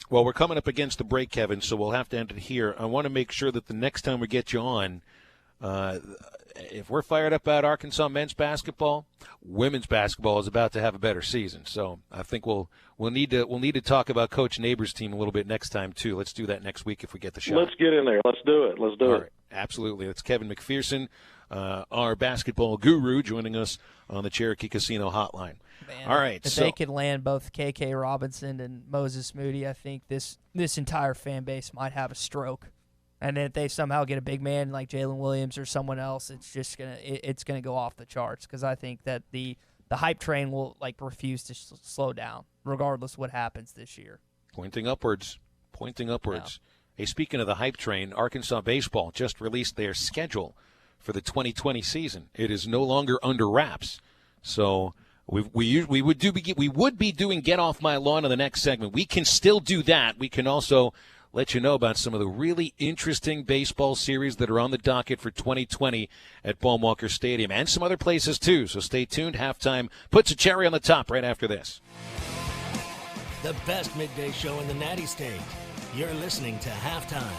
Well, we're coming up against the break, Kevin, so we'll have to end it here. I want to make sure that the next time we get you on, if we're fired up about Arkansas men's basketball, women's basketball is about to have a better season. So I think we'll need to talk about Coach Neighbors' team a little bit next time too. Let's do that next week if we get the shot. Let's get in there. Let's do it. Let's do it. Right. Absolutely. That's Kevin McPherson, our basketball guru, joining us on the Cherokee Casino Hotline. Man, all right. If they can land both KK Robinson and Moses Moody, I think this entire fan base might have a stroke. And if they somehow get a big man like Jalen Williams or someone else, it's gonna go off the charts, because I think that the hype train will refuse to slow down regardless of what happens this year. Pointing upwards. Yeah. Hey, speaking of the hype train, Arkansas baseball just released their schedule for the 2020 season. It is no longer under wraps, so we would be doing Get Off My Lawn in the next segment. We can still do that. We can also let you know about some of the really interesting baseball series that are on the docket for 2020 at Baum-Walker Stadium and some other places too. So stay tuned. Halftime puts a cherry on the top right after this. The best midday show in the Natty State. You're listening to Halftime.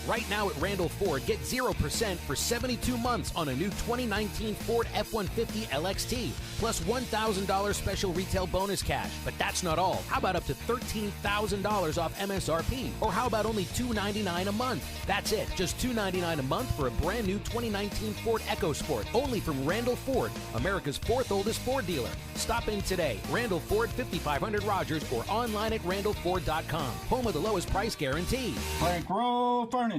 Right now at Randall Ford, get 0% for 72 months on a new 2019 Ford F-150 LXT, plus $1,000 special retail bonus cash. But that's not all. How about up to $13,000 off MSRP? Or how about only $299 a month? That's it. Just $299 a month for a brand new 2019 Ford EcoSport, only from Randall Ford, America's 4th oldest Ford dealer. Stop in today. Randall Ford, 5500 Rogers, or online at randallford.com. Home of the lowest price guarantee. Frank Rowe Furniture.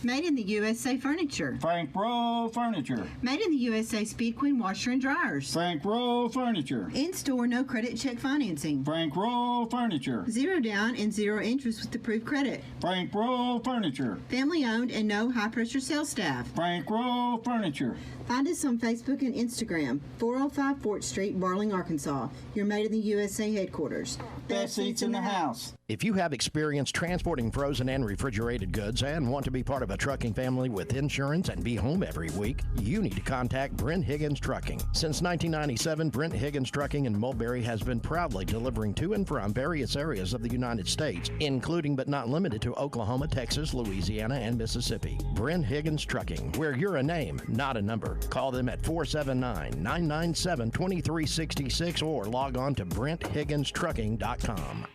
Made in the USA Furniture. Frank Rowe Furniture. Made in the USA Speed Queen Washer and Dryers. Frank Rowe Furniture. In-store, no credit check financing. Frank Rowe Furniture. 0 down and 0 interest with approved credit. Frank Rowe Furniture. Family owned and no high-pressure sales staff. Frank Rowe Furniture. Find us on Facebook and Instagram, 405 4th Street, Barling, Arkansas. Your Made in the USA headquarters. Best seats in the house. If you have experience transporting frozen and refrigerated goods and want to be part of a trucking family with insurance and be home every week, you need to contact Brent Higgins Trucking. Since 1997, Brent Higgins Trucking in Mulberry has been proudly delivering to and from various areas of the United States, including but not limited to Oklahoma, Texas, Louisiana, and Mississippi. Brent Higgins Trucking, where you're a name, not a number. Call them at 479-997-2366 or log on to BrentHigginsTrucking.com.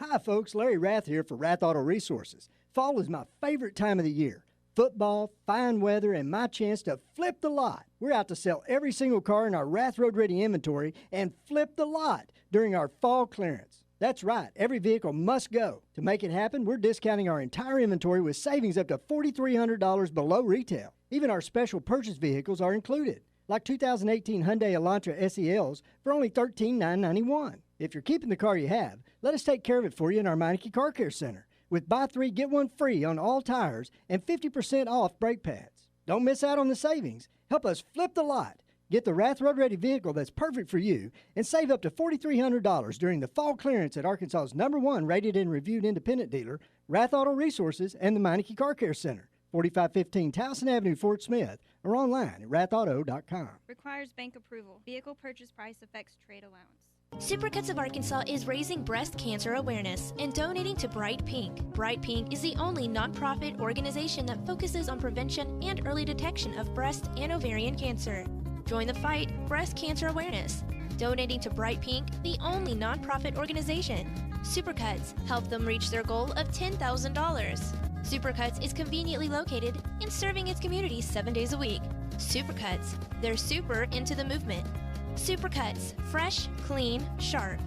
Hi folks, Larry Rath here for Rath Auto Resources. Fall is my favorite time of the year. Football, fine weather, and my chance to flip the lot. We're out to sell every single car in our Rath Road Ready inventory and flip the lot during our fall clearance. That's right, every vehicle must go. To make it happen, we're discounting our entire inventory with savings up to $4,300 below retail. Even our special purchase vehicles are included, like 2018 Hyundai Elantra SELs for only $13,991. If you're keeping the car you have, let us take care of it for you in our Meineke Car Care Center with buy 3, get 1 free on all tires and 50% off brake pads. Don't miss out on the savings. Help us flip the lot. Get the Rath Road Ready vehicle that's perfect for you and save up to $4,300 during the fall clearance at Arkansas's #1 rated and reviewed independent dealer, Rath Auto Resources, and the Meineke Car Care Center, 4515 Towson Avenue, Fort Smith, or online at rathauto.com. Requires bank approval. Vehicle purchase price affects trade allowance. Supercuts of Arkansas is raising breast cancer awareness and donating to Bright Pink. Bright Pink is the only nonprofit organization that focuses on prevention and early detection of breast and ovarian cancer. Join the fight, breast cancer awareness. Donating to Bright Pink, the only nonprofit organization. Supercuts help them reach their goal of $10,000. Supercuts is conveniently located and serving its community 7 days a week. Supercuts. They're super into the movement. Supercuts. Fresh, clean, sharp.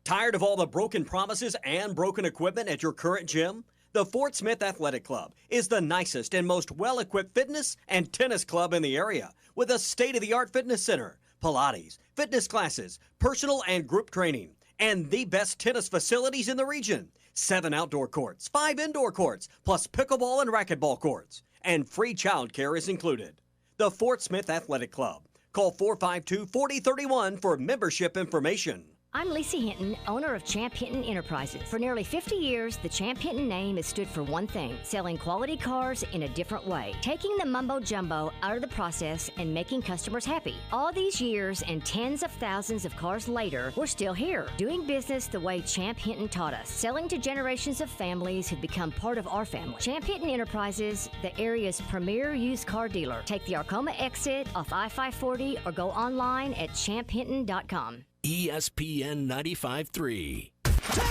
Tired of all the broken promises and broken equipment at your current gym? The Fort Smith Athletic Club is the nicest and most well-equipped fitness and tennis club in the area, with a state-of-the-art fitness center, Pilates, fitness classes, personal and group training, and the best tennis facilities in the region. 7 outdoor courts, 5 indoor courts, plus pickleball and racquetball courts. And free child care is included. The Fort Smith Athletic Club. Call 452-4031 for membership information. I'm Lisa Hinton, owner of Champ Hinton Enterprises. For nearly 50 years, the Champ Hinton name has stood for one thing: selling quality cars in a different way. Taking the mumbo jumbo out of the process and making customers happy. All these years and tens of thousands of cars later, we're still here, doing business the way Champ Hinton taught us. Selling to generations of families who've become part of our family. Champ Hinton Enterprises, the area's premier used car dealer. Take the Arcoma exit off I-540 or go online at champhinton.com. ESPN 95.3. Touchdown!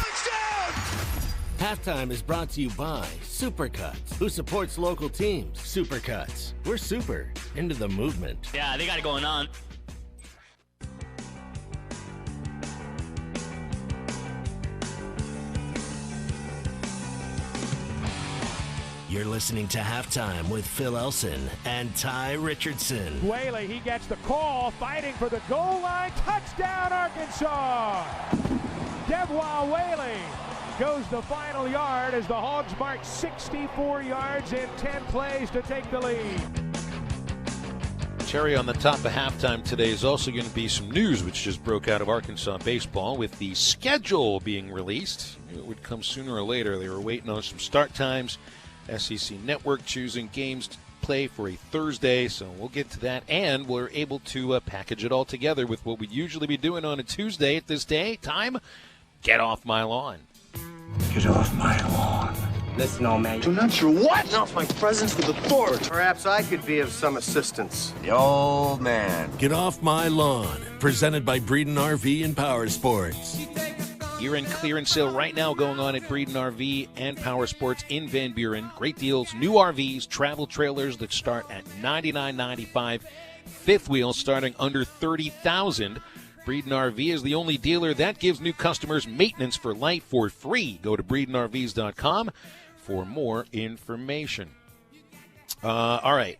Halftime is brought to you by Supercuts, who supports local teams. Supercuts. We're super into the movement. Yeah, they got it going on. You're listening to Halftime with Phil Elson and Ty Richardson. Whaley, he gets the call, fighting for the goal line. Touchdown, Arkansas! Devwa Whaley goes the final yard as the Hogs mark 64 yards in 10 plays to take the lead. Cherry on the top of halftime today is also going to be some news which just broke out of Arkansas baseball with the schedule being released. It would come sooner or later. They were waiting on some start times. SEC Network choosing games to play for a Thursday, so we'll get to that. And we're able to package it all together with what we'd usually be doing on a Tuesday at this time. Get off my lawn. Get off my lawn. Listen, old man. Do not your what? Off my presence with authority. Perhaps I could be of some assistance. The old man. Get off my lawn. Presented by Breeden RV and Power Sports. Year-end clearance sale right now going on at Breeden RV and Power Sports in Van Buren. Great deals, new RVs, travel trailers that start at $99.95. Fifth wheels starting under $30,000. Breeden RV is the only dealer that gives new customers maintenance for life for free. Go to BreedenRVs.com for more information. All right.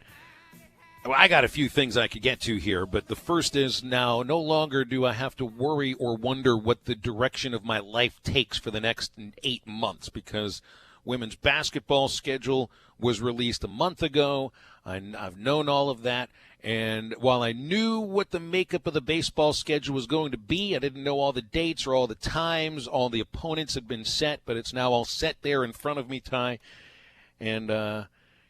Well, I got a few things I could get to here, but the first is now no longer do I have to worry or wonder what the direction of my life takes for the next 8 months, because women's basketball schedule was released a month ago. I've known all of that, and while I knew what the makeup of the baseball schedule was going to be, I didn't know all the dates or all the times. All the opponents had been set, but it's now all set there in front of me, Ty, and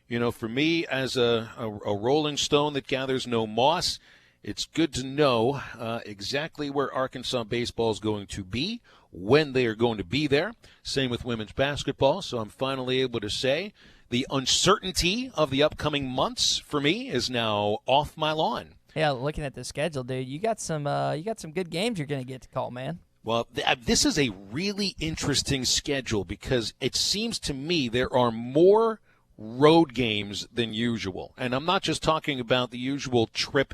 you know, for me, as a rolling stone that gathers no moss, it's good to know exactly where Arkansas baseball is going to be, when they are going to be there. Same with women's basketball. So I'm finally able to say the uncertainty of the upcoming months for me is now off my lawn. Yeah, looking at the schedule, dude, you got some good games you're going to get to call, man. Well, this is a really interesting schedule because it seems to me there are more road games than usual. And I'm not just talking about the usual trip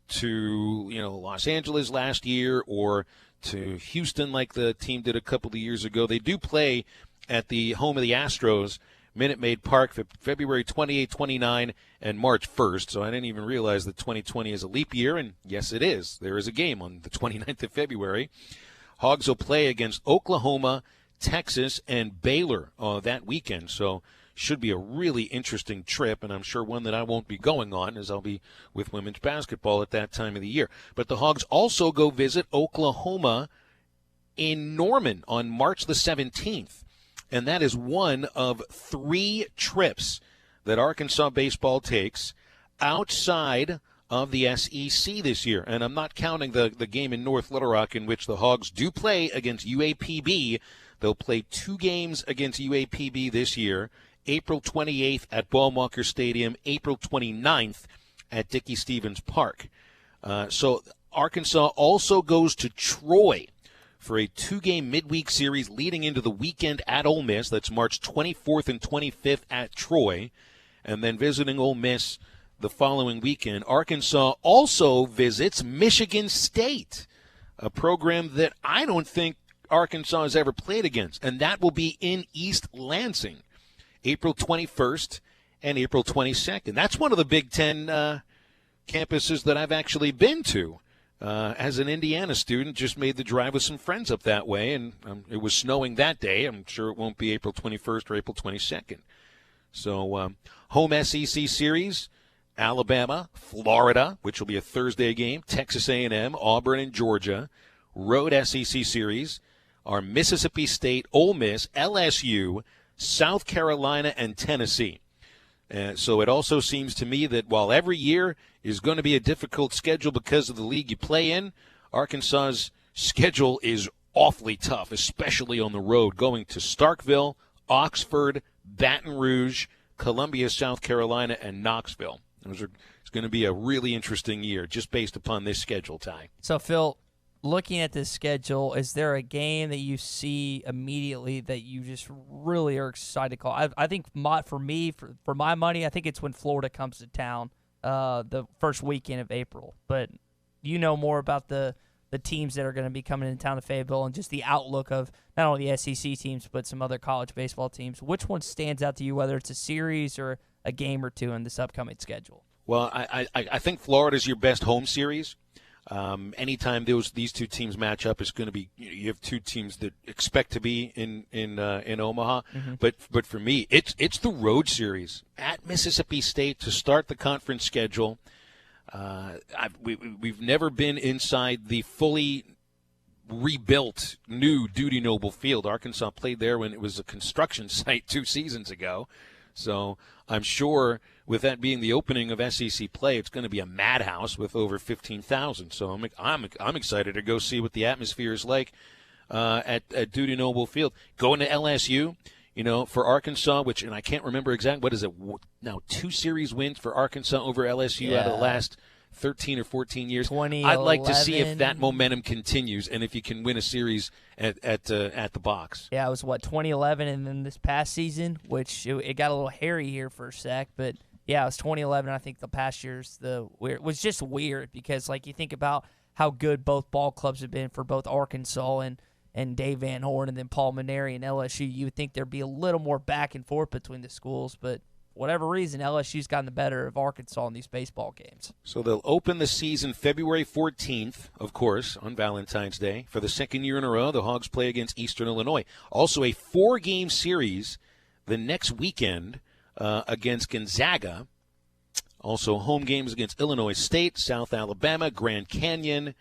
to, Los Angeles last year or to Houston like the team did a couple of years ago. They do play at the home of the Astros, Minute Maid Park, February 28, 29, and March 1st. So I didn't even realize that 2020 is a leap year, and yes, it is. There is a game on the 29th of February. Hogs will play against Oklahoma, Texas, and Baylor that weekend. So should be a really interesting trip, and I'm sure one that I won't be going on, as I'll be with women's basketball at that time of the year. But the Hogs also go visit Oklahoma in Norman on March the 17th, and that is one of 3 trips that Arkansas baseball takes outside of the SEC this year. And I'm not counting the game in North Little Rock in which the Hogs do play against UAPB. They'll play 2 games against UAPB this year. April 28th at Ballwalker Stadium, April 29th at Dickey-Stevens Park. So Arkansas also goes to Troy for a 2-game midweek series leading into the weekend at Ole Miss. That's March 24th and 25th at Troy. And then visiting Ole Miss the following weekend, Arkansas also visits Michigan State, a program that I don't think Arkansas has ever played against, and that will be in East Lansing, April 21st and April 22nd. That's one of the Big Ten campuses that I've actually been to. As an Indiana student, just made the drive with some friends up that way, and it was snowing that day. I'm sure it won't be April 21st or April 22nd. So, home SEC series, Alabama, Florida, which will be a Thursday game, Texas A&M, Auburn, and Georgia. Road SEC series are Mississippi State, Ole Miss, LSU, South Carolina, and Tennessee. So it also seems to me that while every year is going to be a difficult schedule because of the league you play in, Arkansas's schedule is awfully tough, especially on the road, going to Starkville, Oxford, Baton Rouge, Columbia, South Carolina, and Knoxville. It's going to be a really interesting year just based upon this schedule, Ty. So, Phil, looking at this schedule, is there a game that you see immediately that you just really are excited to call? I think for my money, I think it's when Florida comes to town the first weekend of April. But you know more about the teams that are going to be coming into town to Fayetteville and just the outlook of not only the SEC teams but some other college baseball teams. Which one stands out to you, whether it's a series or a game or two in this upcoming schedule? Well, I think Florida's your best home series. Anytime these two teams match up, it's going to be, you have two teams that expect to be in Omaha. Mm-hmm. But for me, it's the road series at Mississippi State to start the conference schedule. We've never been inside the fully rebuilt new Dudy Noble Field. Arkansas played there when it was a construction site 2 seasons ago. So I'm sure with that being the opening of SEC play, it's going to be a madhouse with over 15,000. So I'm excited to go see what the atmosphere is like at Dudy Noble Field. Going to LSU, for Arkansas, and I can't remember exactly, what is it now, 2 series wins for Arkansas over LSU out of the last 13 or 14 years. I'd like to see if that momentum continues and if you can win a series at the box. Yeah, it was 2011, and then this past season, which it got a little hairy here for a sec, but yeah, it was 2011. I think the past years it was just weird because you think about how good both ball clubs have been for both Arkansas and Dave Van Horn and then Paul Maneri and LSU. You would think there'd be a little more back and forth between the schools, but whatever reason, LSU's gotten the better of Arkansas in these baseball games. So they'll open the season February 14th, of course, on Valentine's Day. For the second year in a row, the Hogs play against Eastern Illinois. Also a 4-game series the next weekend against Gonzaga. Also home games against Illinois State, South Alabama, Grand Canyon.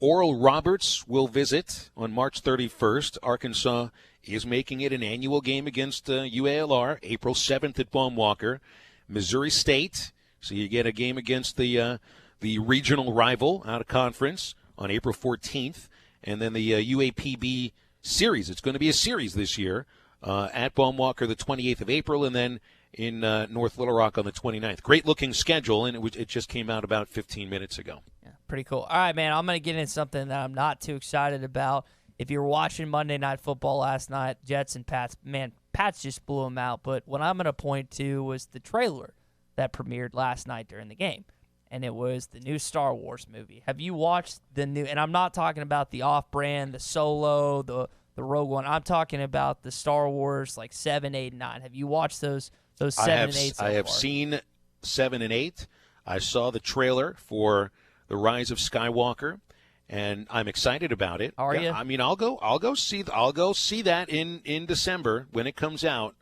Oral Roberts will visit on March 31st. Arkansas is making it an annual game against UALR, April 7th at Baum Walker. Missouri State, so you get a game against the regional rival out of conference on April 14th. And then the UAPB series. It's going to be a series this year at Baum Walker the 28th of April, and then in North Little Rock on the 29th. Great-looking schedule, and it just came out about 15 minutes ago. Yeah, pretty cool. All right, man, I'm going to get into something that I'm not too excited about. If you were watching Monday Night Football last night, Jets and Pats, man, Pats just blew them out. But what I'm going to point to was the trailer that premiered last night during the game, and it was the new Star Wars movie. Have you watched the new – and I'm not talking about the off-brand, the Solo, the Rogue One. I'm talking about the Star Wars 7, 8, and 9. Have you watched those 7 and 8 so far? I have seen 7 and 8. I saw the trailer for The Rise of Skywalker, and I'm excited about it. Are you? I mean, I'll go see that in December when it comes out.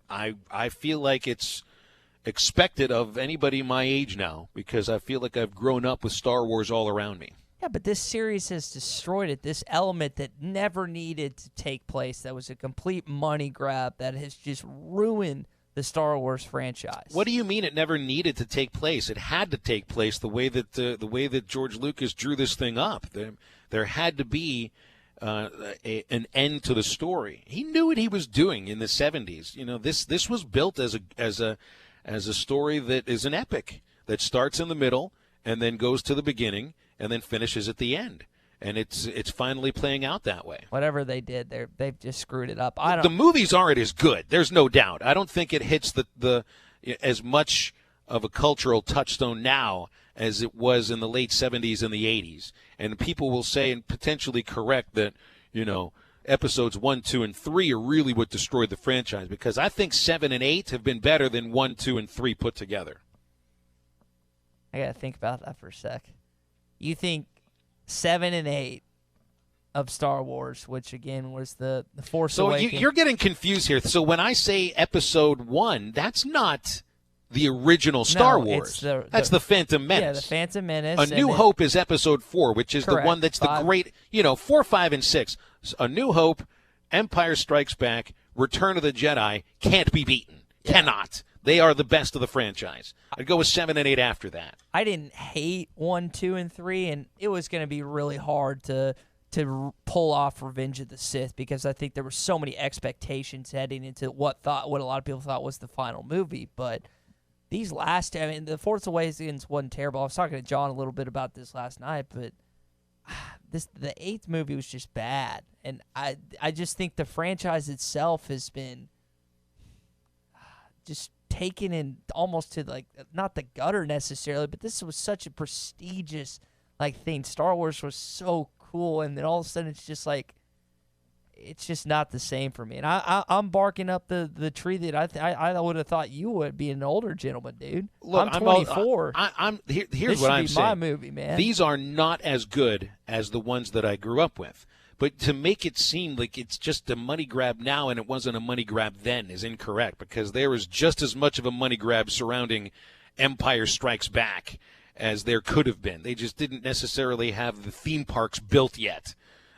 I feel like it's expected of anybody my age now because I feel like I've grown up with Star Wars all around me. Yeah, but this series has destroyed it. This element that never needed to take place, that was a complete money grab, that has just ruined the Star Wars franchise. What do you mean it never needed to take place? It had to take place the way that George Lucas drew this thing up. There had to be an end to the story. He knew what he was doing in the 70s. This was built as a story that is an epic that starts in the middle and then goes to the beginning and then finishes at the end. And it's finally playing out that way. Whatever they did, they've just screwed it up. The movies aren't as good. There's no doubt. I don't think it hits the as much of a cultural touchstone now as it was in the late 70s and the 80s. And people will say, and potentially correct, that, episodes 1, 2, and 3 are really what destroyed the franchise, because I think 7 and 8 have been better than 1, 2, and 3 put together. I got to think about that for a sec. You think 7 and 8 of Star Wars, which, again, was the Force Awakens. So you're getting confused here. So when I say episode 1, that's not the original Star Wars. That's the Phantom Menace. Yeah, the Phantom Menace. A New Hope is episode 4, which is correct. The one that's the great, 4, 5, and 6. A New Hope, Empire Strikes Back, Return of the Jedi can't be beaten. Yeah. Cannot. They are the best of the franchise. I'd go with 7 and 8 after that. I didn't hate 1, 2, and 3, and it was going to be really hard to pull off Revenge of the Sith, because I think there were so many expectations heading into what a lot of people thought was the final movie. But these the Force Awakens wasn't terrible. I was talking to John a little bit about this last night, but the 8th movie was just bad. And I just think the franchise itself has been just taken in almost to, like, not the gutter necessarily, but this was such a prestigious thing. Star Wars was so cool, and then all of a sudden it's just it's just not the same for me. And I'm barking up the tree that I would have thought you would, be an older gentleman, dude. Look, I'm 24. Here's what I'm saying. My movie, man. These are not as good as the ones that I grew up with. But to make it seem like it's just a money grab now and it wasn't a money grab then is incorrect, because there was just as much of a money grab surrounding Empire Strikes Back as there could have been. They just didn't necessarily have the theme parks built yet,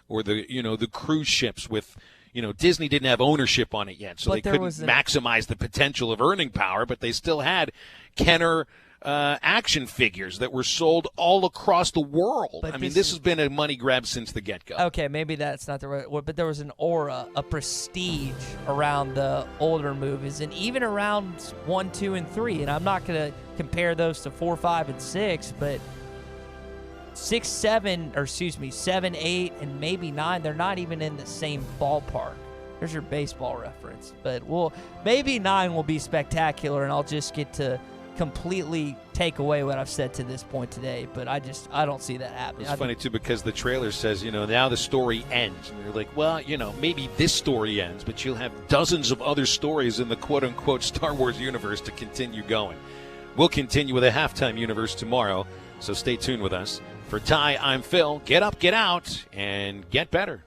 or the cruise ships with, Disney didn't have ownership on it yet, so they couldn't maximize the potential of earning power, but they still had Kenner action figures that were sold all across the world. But this has been a money grab since the get-go. Okay, maybe that's not the right word, but there was an aura, a prestige around the older movies, and even around 1, 2, and 3. And I'm not going to compare those to 4, 5, and 6, but 7, 8, and maybe 9, they're not even in the same ballpark. There's your baseball reference. But maybe 9 will be spectacular, and I'll just get to completely take away what I've said to this point today, but I don't see that happening. It's funny too, because the trailer says, now the story ends, and you're like, well, maybe this story ends, but you'll have dozens of other stories in the quote-unquote Star Wars universe to continue going. We'll continue with a halftime universe tomorrow, so stay tuned with us. For Ty, I'm Phil. Get up, get out, and get better.